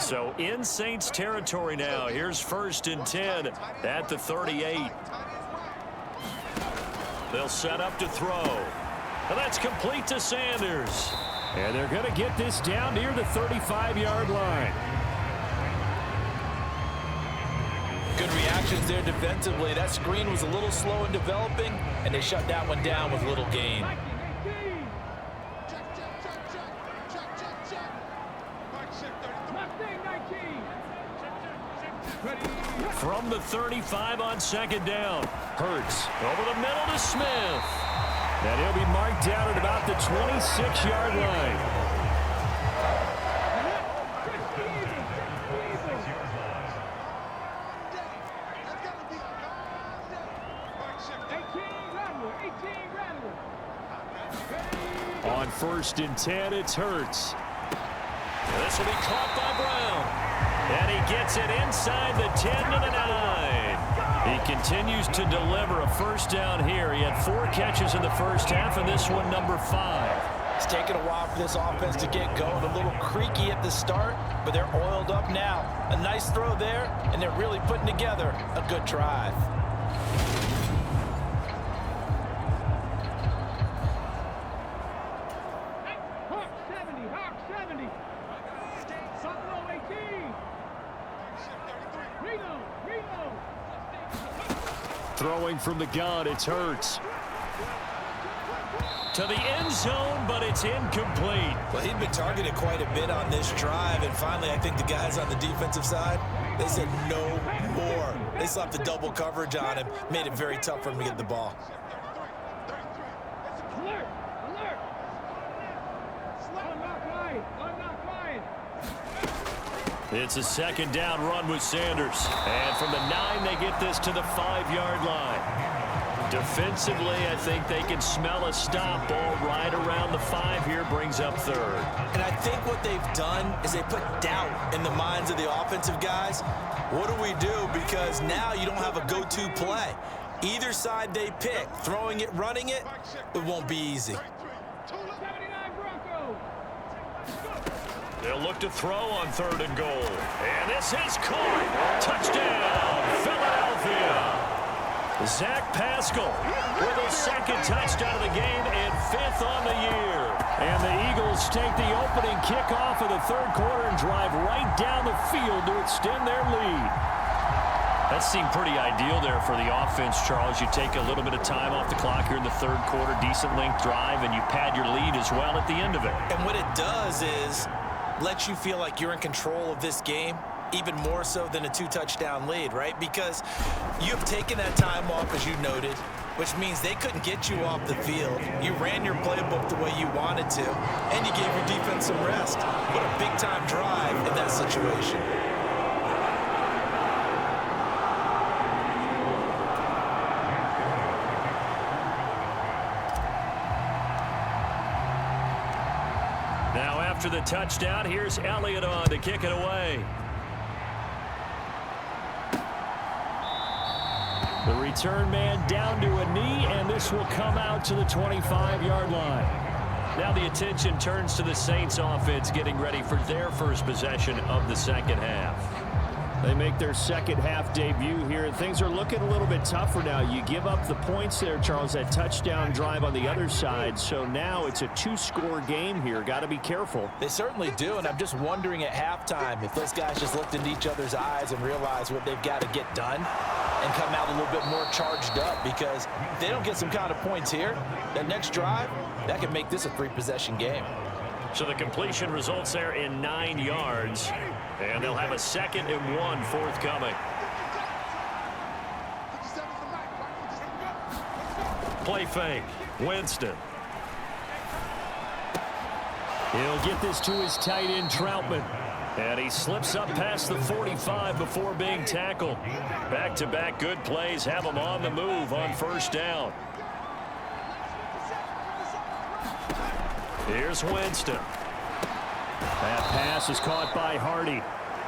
So in Saints territory now. Here's 1st and 10 at the 38. They'll set up to throw. And that's complete to Sanders. And they're going to get this down near the 35-yard line. Good reactions there defensively. That screen was a little slow in developing, and they shut that one down with little gain. From the 35 on 2nd down. Hurts over the middle to Smith. And he'll be marked down at about the 26-yard line. On 1st and 10, it's Hurts. This will be caught by Brown. And he gets it inside the 10 to the 9. He continues to deliver a first down here. He had 4 catches in the first half, and this one number 5. It's taken a while for this offense to get going. A little creaky at the start, but they're oiled up now. A nice throw there, and they're really putting together a good drive. Throwing from the gun, it's Hurts. To the end zone, but it's incomplete. Well, he'd been targeted quite a bit on this drive, and finally I think the guys on the defensive side, they said no more. They slapped the double coverage on him, made it very tough for him to get the ball. Alert! Alert! It's a 2nd down run with Sanders. And from the 9, they get this to the 5-yard line. Defensively, I think they can smell a stop. Ball right around the 5 here, brings up 3rd. And I think what they've done is they put doubt in the minds of the offensive guys. What do we do? Because now you don't have a go-to play. Either side they pick, throwing it, running it, it won't be easy. They'll look to throw on 3rd and goal. And this is caught. Touchdown, Philadelphia. Zach Pascal with his 2nd touchdown of the game and 5th on the year. And the Eagles take the opening kickoff of the 3rd quarter and drive right down the field to extend their lead. That seemed pretty ideal there for the offense, Charles. You take a little bit of time off the clock here in the 3rd quarter, decent length drive, and you pad your lead as well at the end of it. And what it does is let you feel like you're in control of this game, even more so than a 2-touchdown lead, right? Because you've taken that time off, as you noted, which means they couldn't get you off the field. You ran your playbook the way you wanted to, and you gave your defense some rest. What a big-time drive in that situation. Now after the touchdown, here's Elliott on to kick it away. The return man down to a knee, and this will come out to the 25-yard line. Now the attention turns to the Saints offense getting ready for their first possession of the 2nd half. They make their 2nd half debut here, and things are looking a little bit tougher now. You give up the points there, Charles, that touchdown drive on the other side, so now it's a 2-score game here. Got to be careful. They certainly do, and I'm just wondering at halftime if those guys just looked into each other's eyes and realized what they've got to get done and come out a little bit more charged up, because if they don't get some kind of points here, that next drive, that could make this a 3-possession game. So the completion results there in 9 yards, and they'll have a 2nd and 1 forthcoming. Play fake. Winston. He'll get this to his tight end, Troutman. And he slips up past the 45 before being tackled. Back-to-back good plays have him on the move on 1st down. Here's Winston. That pass is caught by Hardy.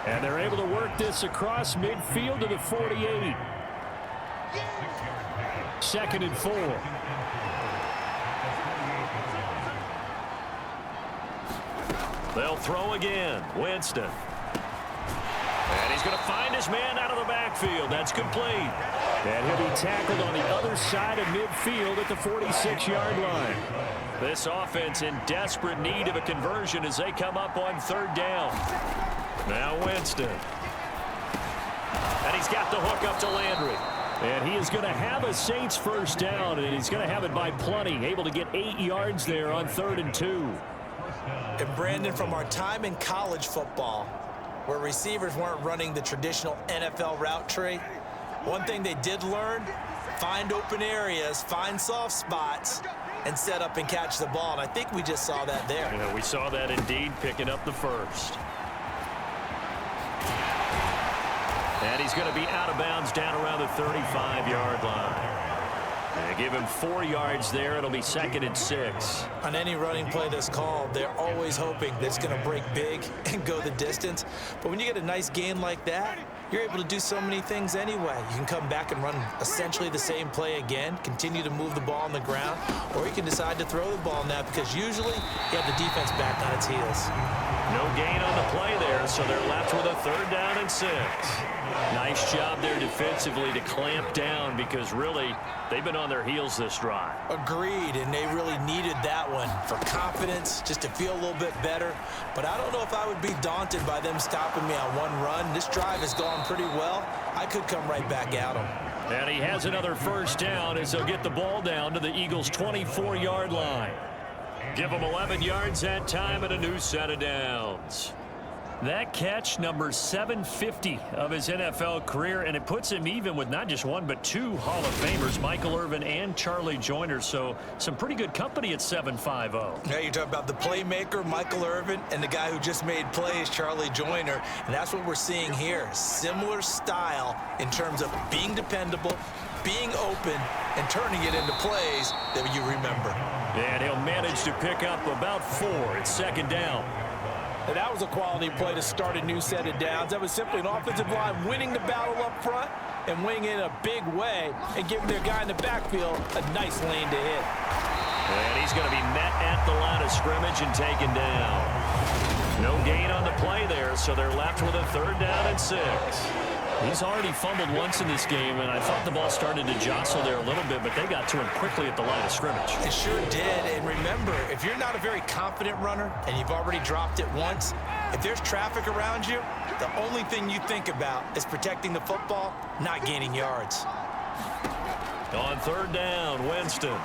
And they're able to work this across midfield to the 48. 2nd and 4. They'll throw again. Winston. And he's going to find his man out of the backfield. That's complete. And he'll be tackled on the other side of midfield at the 46-yard line. This offense in desperate need of a conversion as they come up on 3rd down. Now Winston. And he's got the hook up to Landry. And he is going to have a Saints 1st down, and he's going to have it by plenty. Able to get 8 yards there on 3rd and 2. And Brandon, from our time in college football, where receivers weren't running the traditional NFL route tree, one thing they did learn, find open areas, find soft spots, and set up and catch the ball. And I think we just saw that there. Yeah, we saw that indeed, picking up the 1st. And he's going to be out of bounds down around the 35-yard line. They give him 4 yards there. It'll be 2nd and 6. On any running play that's called, they're always hoping that it's going to break big and go the distance. But when you get a nice gain like that, you're able to do so many things anyway. You can come back and run essentially the same play again, continue to move the ball on the ground, or you can decide to throw the ball now, because usually you have the defense back on its heels. No gain on the play there, so they're left with a 3rd down and 6. Nice job there defensively to clamp down, because really they've been on their heels this drive. Agreed, and they really needed that one for confidence, just to feel a little bit better. But I don't know if I would be daunted by them stopping me on one run. This drive has gone pretty well. I could come right back at them. And he has another 1st down as they'll get the ball down to the Eagles' 24-yard line. Give them 11 yards that time and a new set of downs. That catch, number 750 of his NFL career, and it puts him even with not just one but 2 Hall of Famers, Michael Irvin and Charlie Joyner. So some pretty good company at 750. Now you're talking about the playmaker, Michael Irvin, and the guy who just made plays, Charlie Joyner. And that's what we're seeing here. Similar style in terms of being dependable, being open, and turning it into plays that you remember. And he'll manage to pick up about 4 at 2nd down. And that was a quality play to start a new set of downs. That was simply an offensive line winning the battle up front and winning in a big way and giving their guy in the backfield a nice lane to hit. And he's going to be met at the line of scrimmage and taken down. No gain so they're left with a 3rd down and 6. He's already fumbled once in this game, and I thought the ball started to jostle there a little bit, but they got to him quickly at the line of scrimmage. It sure did, and remember, if you're not a very confident runner and you've already dropped it once, if there's traffic around you, the only thing you think about is protecting the football, not gaining yards. On 3rd down, Winston.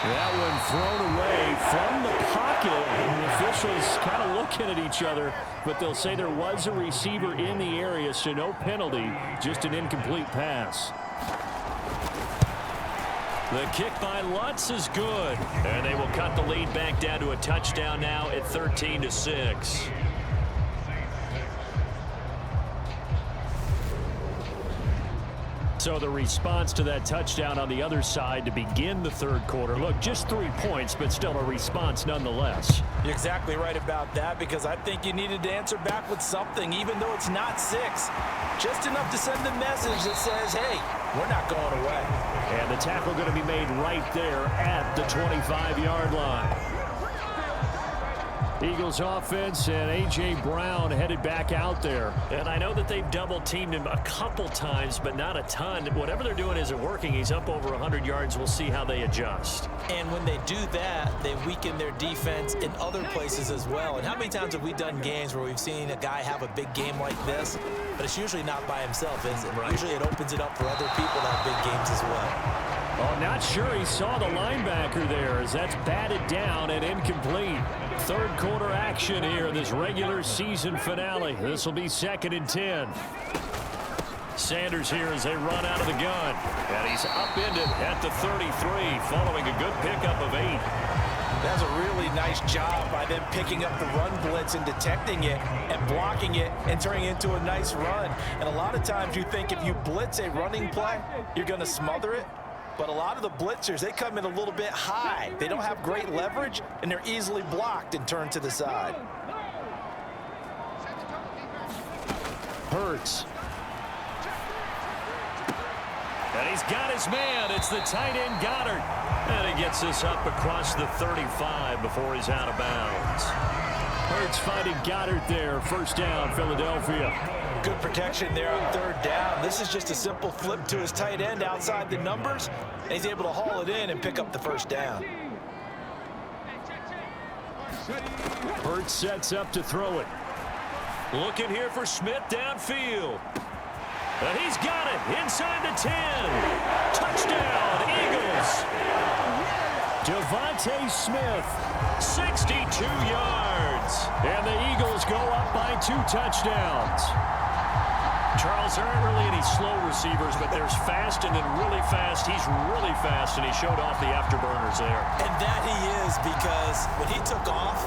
That one thrown away from the pocket. And the officials kind of looking at each other, but they'll say there was a receiver in the area, so no penalty, just an incomplete pass. The kick by Lutz is good, and they will cut the lead back down to a touchdown now at 13-6. So the response to that touchdown on the other side to begin the 3rd quarter. Look, just 3 points, but still a response nonetheless. You're exactly right about that, because I think you needed to answer back with something, even though it's not 6. Just enough to send a message that says, hey, we're not going away. And the tackle going to be made right there at the 25-yard line. Eagles offense and A.J. Brown headed back out there. And I know that they've double-teamed him a couple times, but not a ton. Whatever they're doing isn't working. He's up over 100 yards. We'll see how they adjust. And when they do that, they weaken their defense in other places as well. And how many times have we done games where we've seen a guy have a big game like this, but it's usually not by himself, is it? Right. Usually it opens it up for other people to have big games as well. Oh, not sure he saw the linebacker there as that's batted down and incomplete. 3rd quarter action here in this regular season finale. This will be 2nd and 10. Sanders here as they run out of the gun. And he's upended at the 33 following a good pickup of 8. That's a really nice job by them picking up the run blitz and detecting it and blocking it and turning it into a nice run. And a lot of times you think if you blitz a running play, you're going to smother it. But a lot of the blitzers, they come in a little bit high. They don't have great leverage, and they're easily blocked and turned to the side. Hurts. And he's got his man. It's the tight end Goddard. And he gets this up across the 35 before he's out of bounds. Hurts finding Goddard there. 1st down, Philadelphia. Good protection there on 3rd down. This is just a simple flip to his tight end outside the numbers, and he's able to haul it in and pick up the 1st down. Hurts sets up to throw it. Looking here for Smith downfield. And he's got it inside the 10. Touchdown, Eagles. Devontae Smith, 62 yards. And the Eagles go up by 2 touchdowns. Charles, there aren't really any slow receivers, but there's fast and then really fast. He's really fast, and he showed off the afterburners there. And that he is, because when he took off,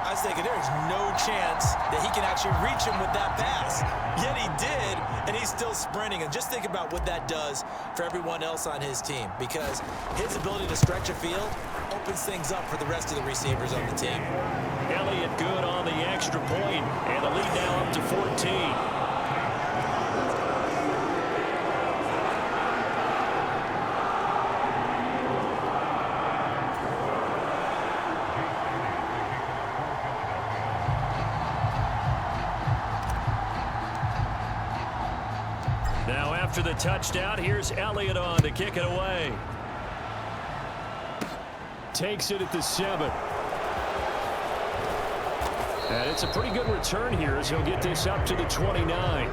I was thinking there's no chance that he can actually reach him with that pass. Yet he did, and he's still sprinting. And just think about what that does for everyone else on his team, because his ability to stretch a field opens things up for the rest of the receivers on the team. Elliott good on the extra point, and the lead now up to 14. Now after the touchdown, here's Elliott on to kick it away. Takes it at the 7. And it's a pretty good return here as he'll get this up to the 29.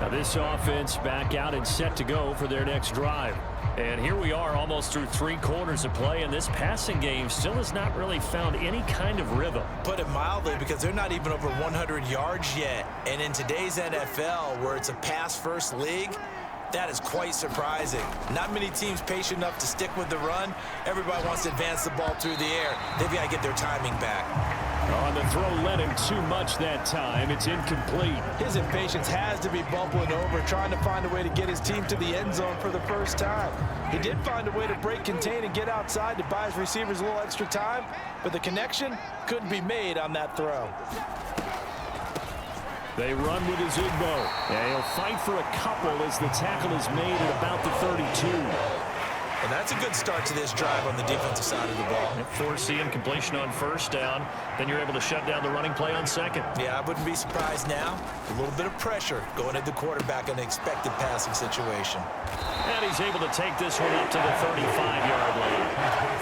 Now this offense back out and set to go for their next drive. And here we are almost through 3 quarters of play, and this passing game still has not really found any kind of rhythm. Put it mildly, because they're not even over 100 yards yet. And in today's NFL, where it's a pass-first league, that is quite surprising. Not many teams patient enough to stick with the run. Everybody wants to advance the ball through the air. They've got to get their timing back. On the throw led him too much that time. It's incomplete. His impatience has to be bubbling over, trying to find a way to get his team to the end zone for the first time. He did find a way to break contain and get outside to buy his receivers a little extra time, but the connection couldn't be made on that throw. They run with Ezigbo. And he'll fight for a couple as the tackle is made at about the 32. And that's a good start to this drive on the defensive side of the ball. Forcing completion on first down. Then you're able to shut down the running play on second. Yeah, I wouldn't be surprised now. A little bit of pressure going at the quarterback in an expected passing situation. And he's able to take this one up to the 35-yard line.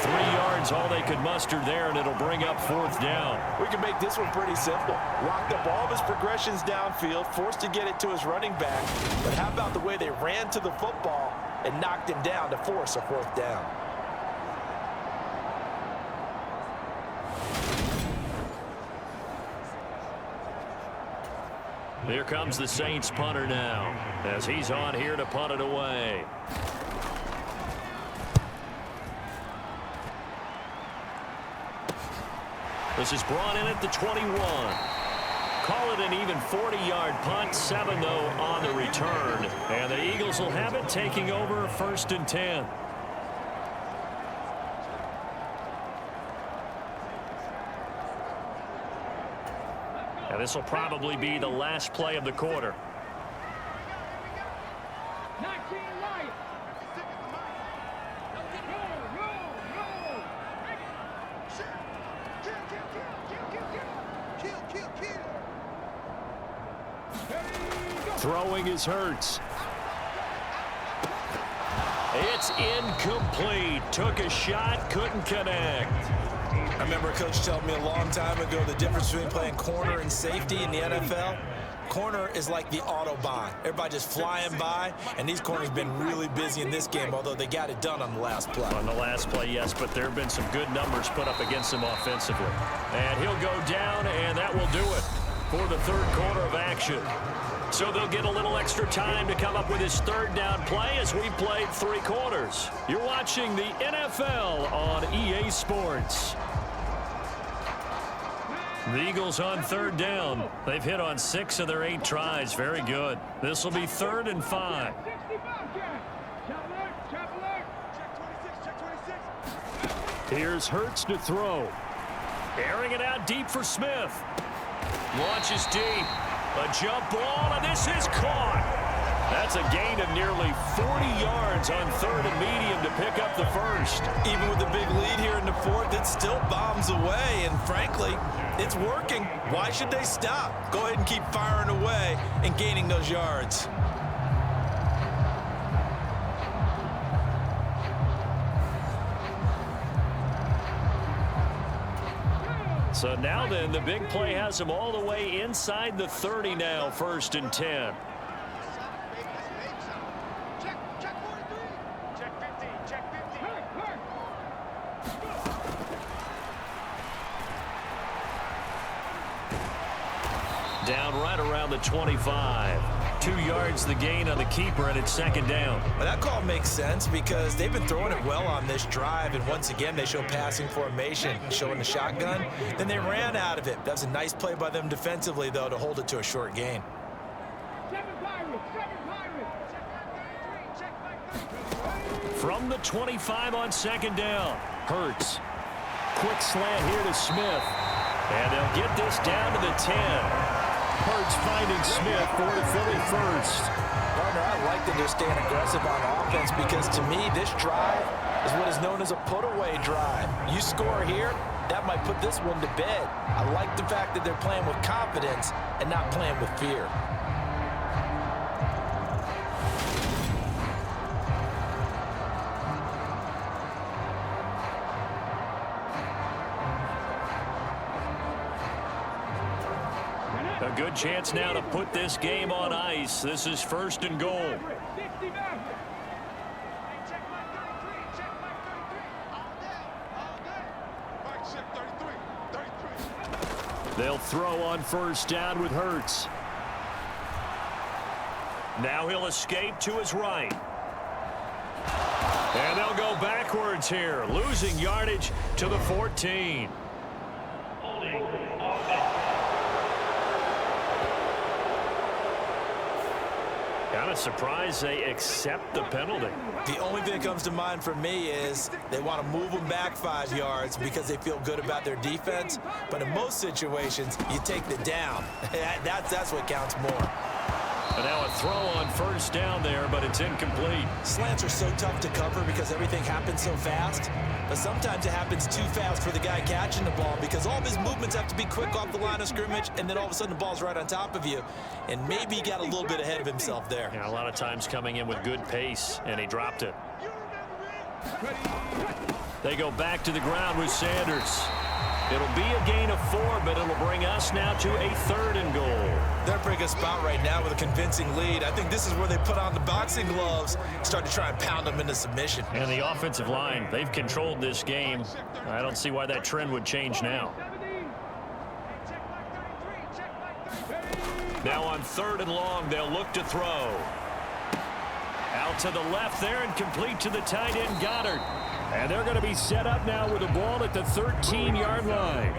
3 yards, all they could muster there, and it'll bring up fourth down. We can make this one pretty simple. Locked up all of his progressions downfield, forced to get it to his running back. But how about the way they ran to the football and knocked him down to force a fourth down? Here comes the Saints punter now, as he's on here to punt it away. This is brought in at the 21. Call it an even 40-yard punt, 7 though on the return. And the Eagles will have it, taking over 1st and 10. And this will probably be the last play of the quarter. Throwing is Hurts. It's incomplete. Took a shot, couldn't connect. I remember a coach telling me a long time ago the difference between playing corner and safety in the NFL. Corner is like the Autobahn. Everybody just flying by, and these corners been really busy in this game, although they got it done on the last play. On the last play, yes, but there have been some good numbers put up against him offensively. And he'll go down, and that will do it for the third quarter of action. So they'll get a little extra time to come up with his third down play as we played 3 quarters. You're watching the NFL on EA Sports. The Eagles on third down. They've hit on 6 of their 8 tries. Very good. This will be 3rd and 5. Here's Hurts to throw. Airing it out deep for Smith. Launches deep. A jump ball, and this is caught. That's a gain of nearly 40 yards on 3rd and medium to pick up the first. Even with the big lead here in the 4th, it still bombs away, and frankly, it's working. Why should they stop? Go ahead and keep firing away and gaining those yards. So now then, the big play has them all the way inside the 30 now, 1st and 10. Down right around the 25. 2 yards the gain on the keeper, and it's 2nd down. Well, that call makes sense because they've been throwing it well on this drive, and once again they show passing formation, showing the shotgun. Then they ran out of it. That was a nice play by them defensively, though, to hold it to a short gain. From the 25 on 2nd down, Hurts. Quick slant here to Smith. And they'll get this down to the 10. Hurts finding Smith for the Philly first. Gardner, I like that they're staying aggressive on offense because to me this drive is what is known as a put-away drive. You score here, that might put this one to bed. I like the fact that they're playing with confidence and not playing with fear. A good chance now to put this game on ice. This is 1st and goal. They'll throw on 1st down with Hurts. Now he'll escape to his right. And they'll go backwards here, losing yardage to the 14. Kind of surprised they accept the penalty. The only thing that comes to mind for me is they want to move them back 5 yards because they feel good about their defense. But in most situations, you take the down. That's what counts more. And now a throw on first down there, but it's incomplete. Slants are so tough to cover because everything happens so fast. But sometimes it happens too fast for the guy catching the ball because all of his movements have to be quick off the line of scrimmage, and then all of a sudden the ball's right on top of you. And maybe he got a little bit ahead of himself there. Yeah, a lot of times coming in with good pace, and he dropped it. They go back to the ground with Sanders. It'll be a gain of 4, but it'll bring us now to a 3rd and goal. They're in a pretty good spot right now with a convincing lead. I think this is where they put on the boxing gloves, start to try and pound them into submission. And the offensive line, they've controlled this game. I don't see why that trend would change now. Now on 3rd and long, they'll look to throw. Out to the left there and complete to the tight end, Goddard. And they're going to be set up now with the ball at the 13-yard line.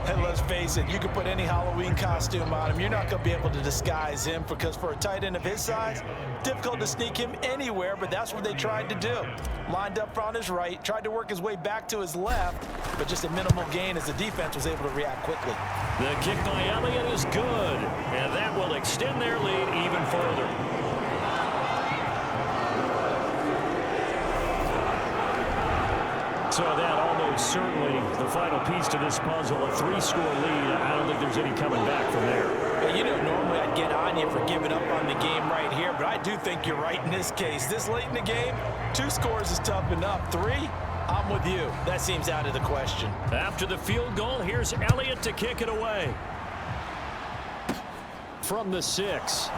And let's face it, you can put any Halloween costume on him. You're not going to be able to disguise him because for a tight end of his size, difficult to sneak him anywhere, but that's what they tried to do. Lined up on his right, tried to work his way back to his left, but just a minimal gain as the defense was able to react quickly. The kick by Elliott is good, and that will extend their lead even further. So that almost certainly the final piece to this puzzle, a 3-score lead. I don't think there's any coming back from there. Well, you know, normally I'd get on you for giving up on the game right here, but I do think you're right in this case. This late in the game, 2 scores is tough enough. 3, I'm with you. That seems out of the question. After the field goal, here's Elliott to kick it away. From the 6.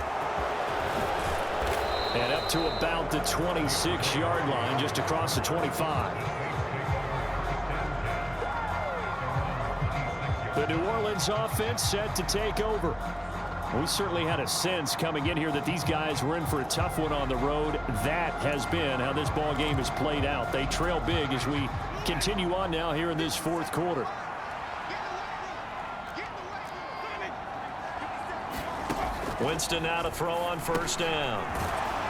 And up to about the 26-yard line, just across the 25. The New Orleans offense set to take over. We certainly had a sense coming in here that these guys were in for a tough one on the road. That has been how this ball game has played out. They trail big as we continue on now here in this 4th quarter. Winston now to throw on first down.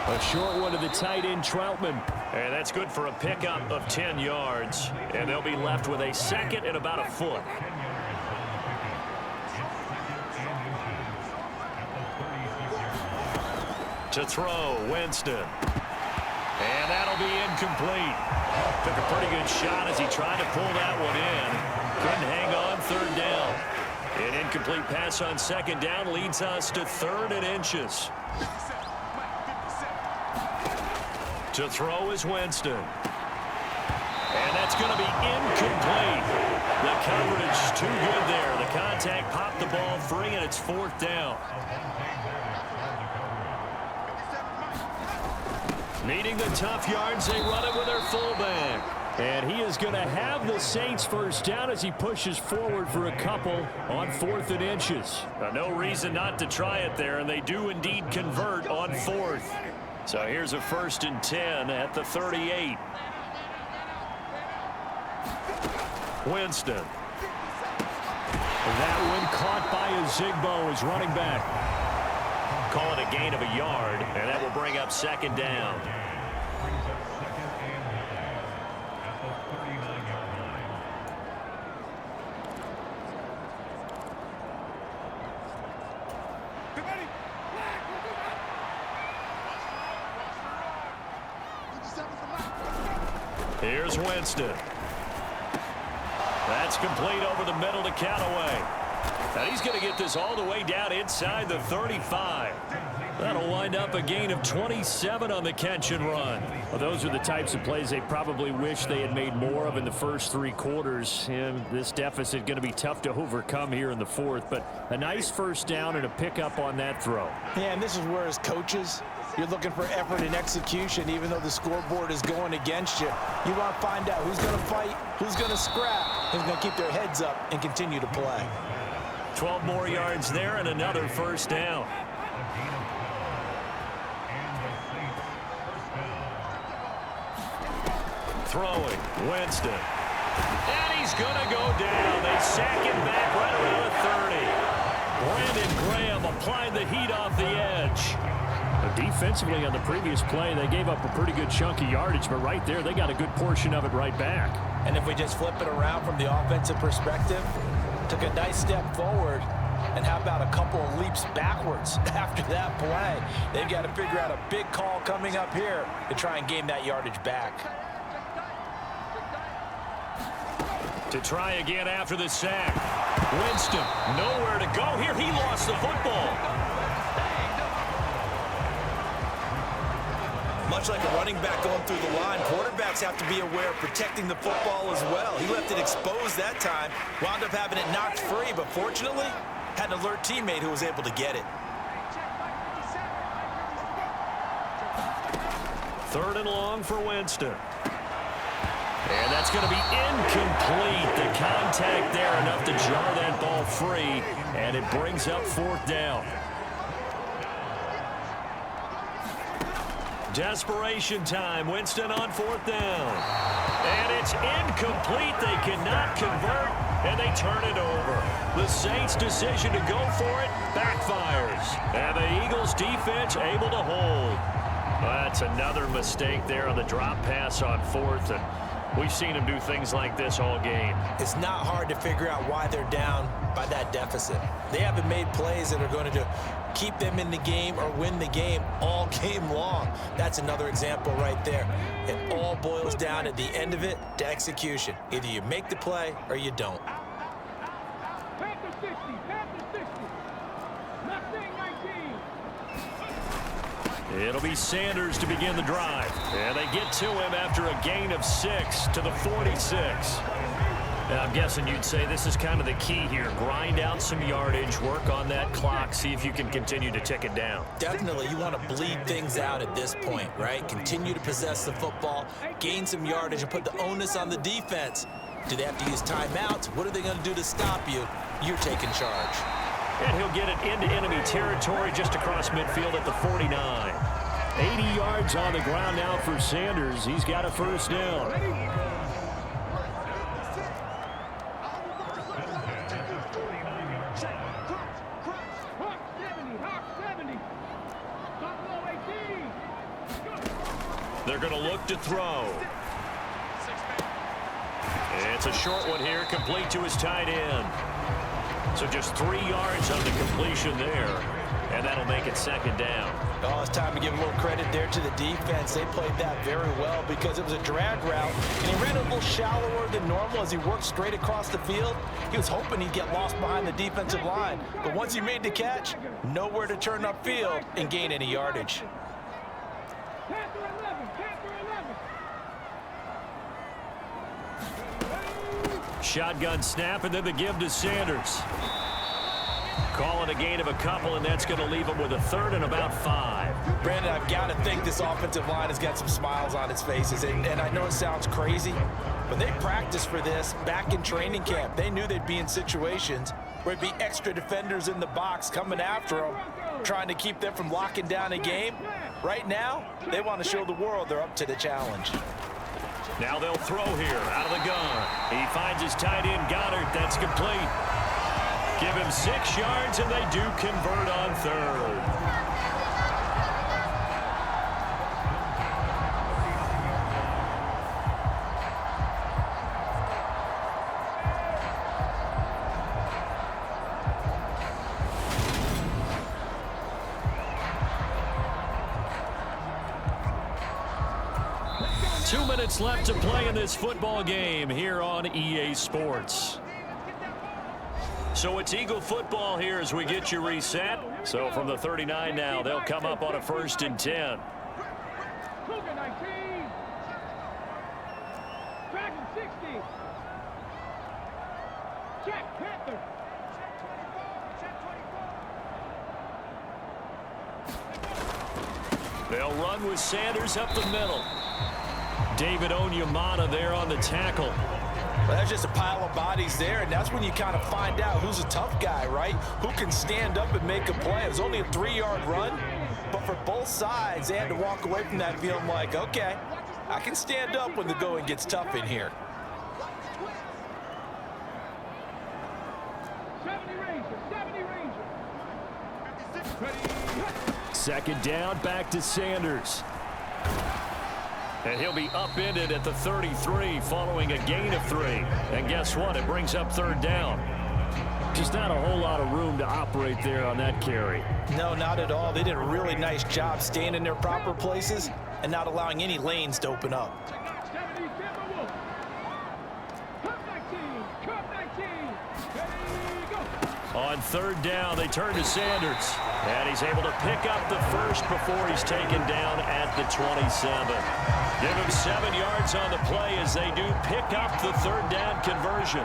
A short one to the tight end, Troutman. And that's good for a pickup of 10 yards. And they'll be left with a 2nd and about a foot. To throw, Winston. And that'll be incomplete. Took a pretty good shot as he tried to pull that one in. Couldn't hang on 3rd down. An incomplete pass on 2nd down leads us to 3rd and inches. To throw is Winston. And that's going to be incomplete. The coverage too good there. The contact popped the ball free, and it's 4th down. Needing the tough yards, they run it with their fullback. And he is going to have the Saints first down as he pushes forward for a couple on 4th and inches. No reason not to try it there, and they do indeed convert on 4th. So here's a 1st and 10 at the 38. Winston. That one caught by Ozigbo as running back. Call it a gain of a yard, and that will bring up 2nd down. Here's Winston. That's complete over the middle to Callaway. Now he's going to get this all the way down inside the 35. That'll wind up a gain of 27 on the catch and run. Well, those are the types of plays they probably wish they had made more of in the first 3 quarters. And this deficit going to be tough to overcome here in the 4th. But a nice first down and a pickup on that throw. Yeah, and this is where as coaches, you're looking for effort and execution, even though the scoreboard is going against you. You want to find out who's going to fight, who's going to scrap, who's going to keep their heads up and continue to play. 12 more yards there and another first down. Throwing, Winston. And he's going to go down. They sack him back right around the 30. Brandon Graham applied the heat off the edge. Defensively on the previous play, they gave up a pretty good chunk of yardage, but right there, they got a good portion of it right back. And if we just flip it around from the offensive perspective, took a nice step forward, And how about a couple of leaps backwards after that play? They've got to figure out a big call coming up here to try and gain that yardage back. To try again after the sack. Winston, nowhere to go here. He lost the football. Much like a running back going through the line, quarterbacks have to be aware of protecting the football as well. He left it exposed that time, wound up having it knocked free, but fortunately, had an alert teammate who was able to get it. 3rd and long for Winston. And that's going to be incomplete. The contact there enough to jar that ball free, and it brings up 4th down. Desperation time. Winston on 4th down. And it's incomplete. They cannot convert, and they turn it over. The Saints' decision to go for it backfires. And the Eagles' defense able to hold. That's another mistake there on the drop pass on 4th, and we've seen them do things like this all game. It's not hard to figure out why they're down by that deficit. They haven't made plays that are going to keep them in the game or win the game all game long. That's another example right there. It all boils down at the end of it to execution. Either you make the play or you don't. It'll be Sanders to begin the drive. And they get to him after a gain of 6 to the 46. And I'm guessing you'd say this is kind of the key here. Grind out some yardage, work on that clock, see if you can continue to tick it down. Definitely, you want to bleed things out at this point, right? Continue to possess the football, gain some yardage, and put the onus on the defense. Do they have to use timeouts? What are they going to do to stop you? You're taking charge. And he'll get it into enemy territory just across midfield at the 49. 80 yards on the ground now for Sanders. He's got a 1st down. They're going to look to throw. It's a short one here, complete to his tight end. So just 3 yards on the completion there, and that'll make it 2nd down. Oh, it's time to give a little credit there to the defense. They played that very well because it was a drag route, and he ran a little shallower than normal as he worked straight across the field. He was hoping he'd get lost behind the defensive line, but once he made the catch, nowhere to turn upfield and gain any yardage. Shotgun snap, and then the give to Sanders. Call it a gain of a couple, and that's going to leave him with a 3rd and about 5. Brandon, I've got to think this offensive line has got some smiles on its faces, and I know it sounds crazy, but they practiced for this back in training camp. They knew they'd be in situations where there'd be extra defenders in the box coming after them, trying to keep them from locking down a game. Right now, they want to show the world they're up to the challenge. Now they'll throw here out of the gun. He finds his tight end, Goddard. That's complete. Give him 6 yards, and they do convert on 3rd. Left to play in this football game here on EA Sports. So it's Eagle football here as we get you reset. So from the 39 now, they'll come up on a 1st and 10. They'll run with Sanders up the middle. David Onyemata there on the tackle. Well, that's just a pile of bodies there, and that's when you kind of find out who's a tough guy, right? Who can stand up and make a play. It was only a 3-yard run, but for both sides, they had to walk away from that feeling like, okay, I can stand up when the going gets tough in here. 2nd down, back to Sanders. And he'll be upended at the 33 following a gain of 3. And guess what? It brings up 3rd down. Just not a whole lot of room to operate there on that carry. No, not at all. They did a really nice job staying in their proper places and not allowing any lanes to open up. On third down, they turn to Sanders. And he's able to pick up the first before he's taken down at the 27. Give him 7 yards on the play as they do pick up the third down conversion.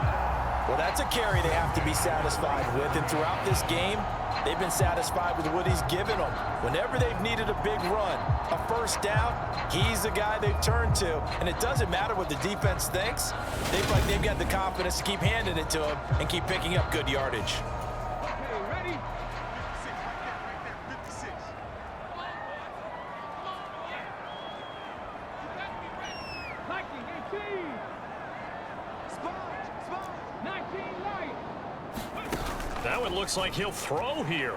Well, that's a carry they have to be satisfied with. And throughout this game, they've been satisfied with what he's given them. Whenever they've needed a big run, a first down, he's the guy they've turned to. And it doesn't matter what the defense thinks. They feel like they've got the confidence to keep handing it to him and keep picking up good yardage. That one looks like he'll throw here.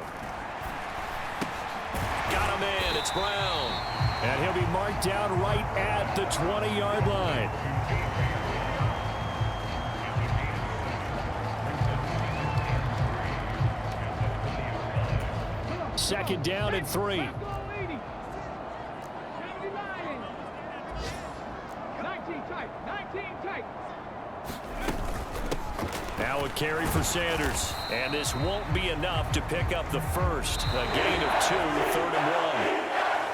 Got a man. It's Brown. And he'll be marked down right at the 20-yard line. Second down and 3. Now a carry for Sanders. And this won't be enough to pick up the first. A gain of 2, 3rd and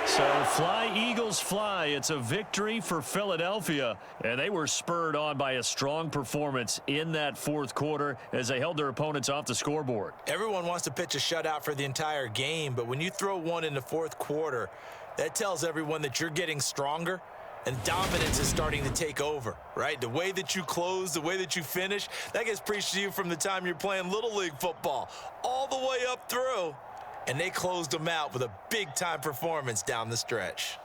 1. So fly, Eagles, fly. It's a victory for Philadelphia. And they were spurred on by a strong performance in that fourth quarter as they held their opponents off the scoreboard. Everyone wants to pitch a shutout for the entire game, but when you throw one in the fourth quarter, that tells everyone that you're getting stronger and dominance is starting to take over, right? The way that you close, the way that you finish, that gets preached to you from the time you're playing Little League football all the way up through. And they closed them out with a big-time performance down the stretch.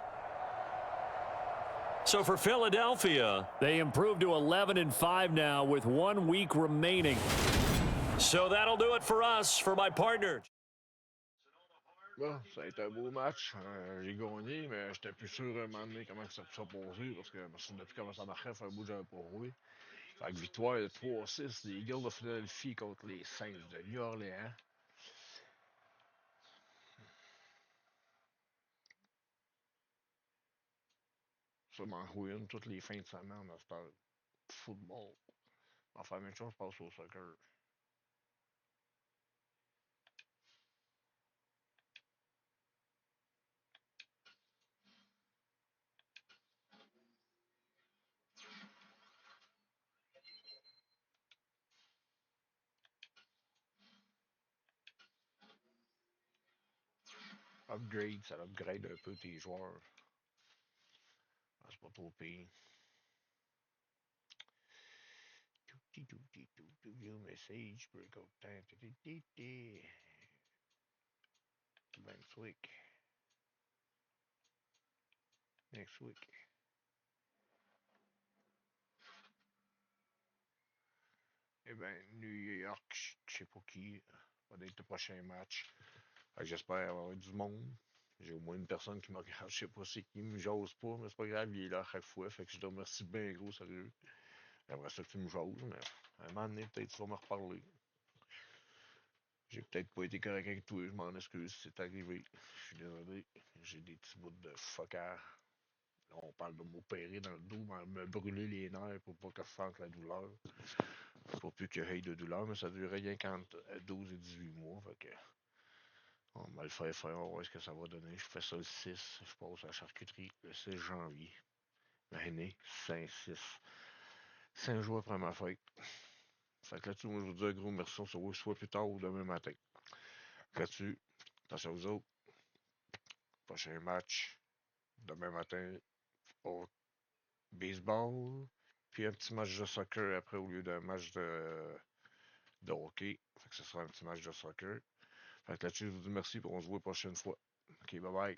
So for Philadelphia, They improved to 11-5 now with 1 week remaining. so that'll do it for us. For my partner, Bon, ça a été un beau match. J'ai gagné, mais j'étais plus sûr à un moment donné comment ça s'est passé. Parce que depuis comment ça marchait, ça fait un bout que j'avais pas joué. Fait que victoire de 3-6 des Eagles de Philadelphie contre les Saints de New Orleans. Ça m'en jouer une toutes les fins de semaine à ce football. On va faire la même chose, je passe au soccer. Upgrade, ça upgrade un peu tes joueurs. Ah, c'est pas trop pire. View message, breakout time. Next week. Next week. Eh ben, New York, je sais pas qui va être le prochain match. J'espère avoir du monde. J'ai au moins une personne qui me regarde, je sais pas c'est qui, mais j'ose pas, mais c'est pas grave, il est là à chaque fois, fait que je te remercie bien gros, sérieux. J'aimerais ça que tu me joses, mais à un moment donné, peut-être tu vas me reparler. J'ai peut-être pas été correct avec toi, je m'en excuse si c'est arrivé. Je suis désolé, j'ai des petits bouts de fucker. Là, on parle de m'opérer dans le dos, me brûler les nerfs pour pas que je sente la douleur. Pas plus qu'il y ait de douleur, mais ça durait rien qu'entre 12 et 18 mois, fait que... On va le faire, on va voir ce que ça va donner. Je fais ça le 6, je passe à la charcuterie le 6 janvier. L'année 5-6. 5 jours après ma fête. Fait que là-dessus, moi je vous dis un gros merci, on se revoit soit plus tard ou demain matin. Là-dessus, attention à vous autres. Prochain match, demain matin, au baseball. Puis un petit match de soccer après au lieu d'un match de hockey. Fait que ce sera un petit match de soccer. Fait que là-dessus, je vous dis merci et on se voit la prochaine fois. Ok, bye bye.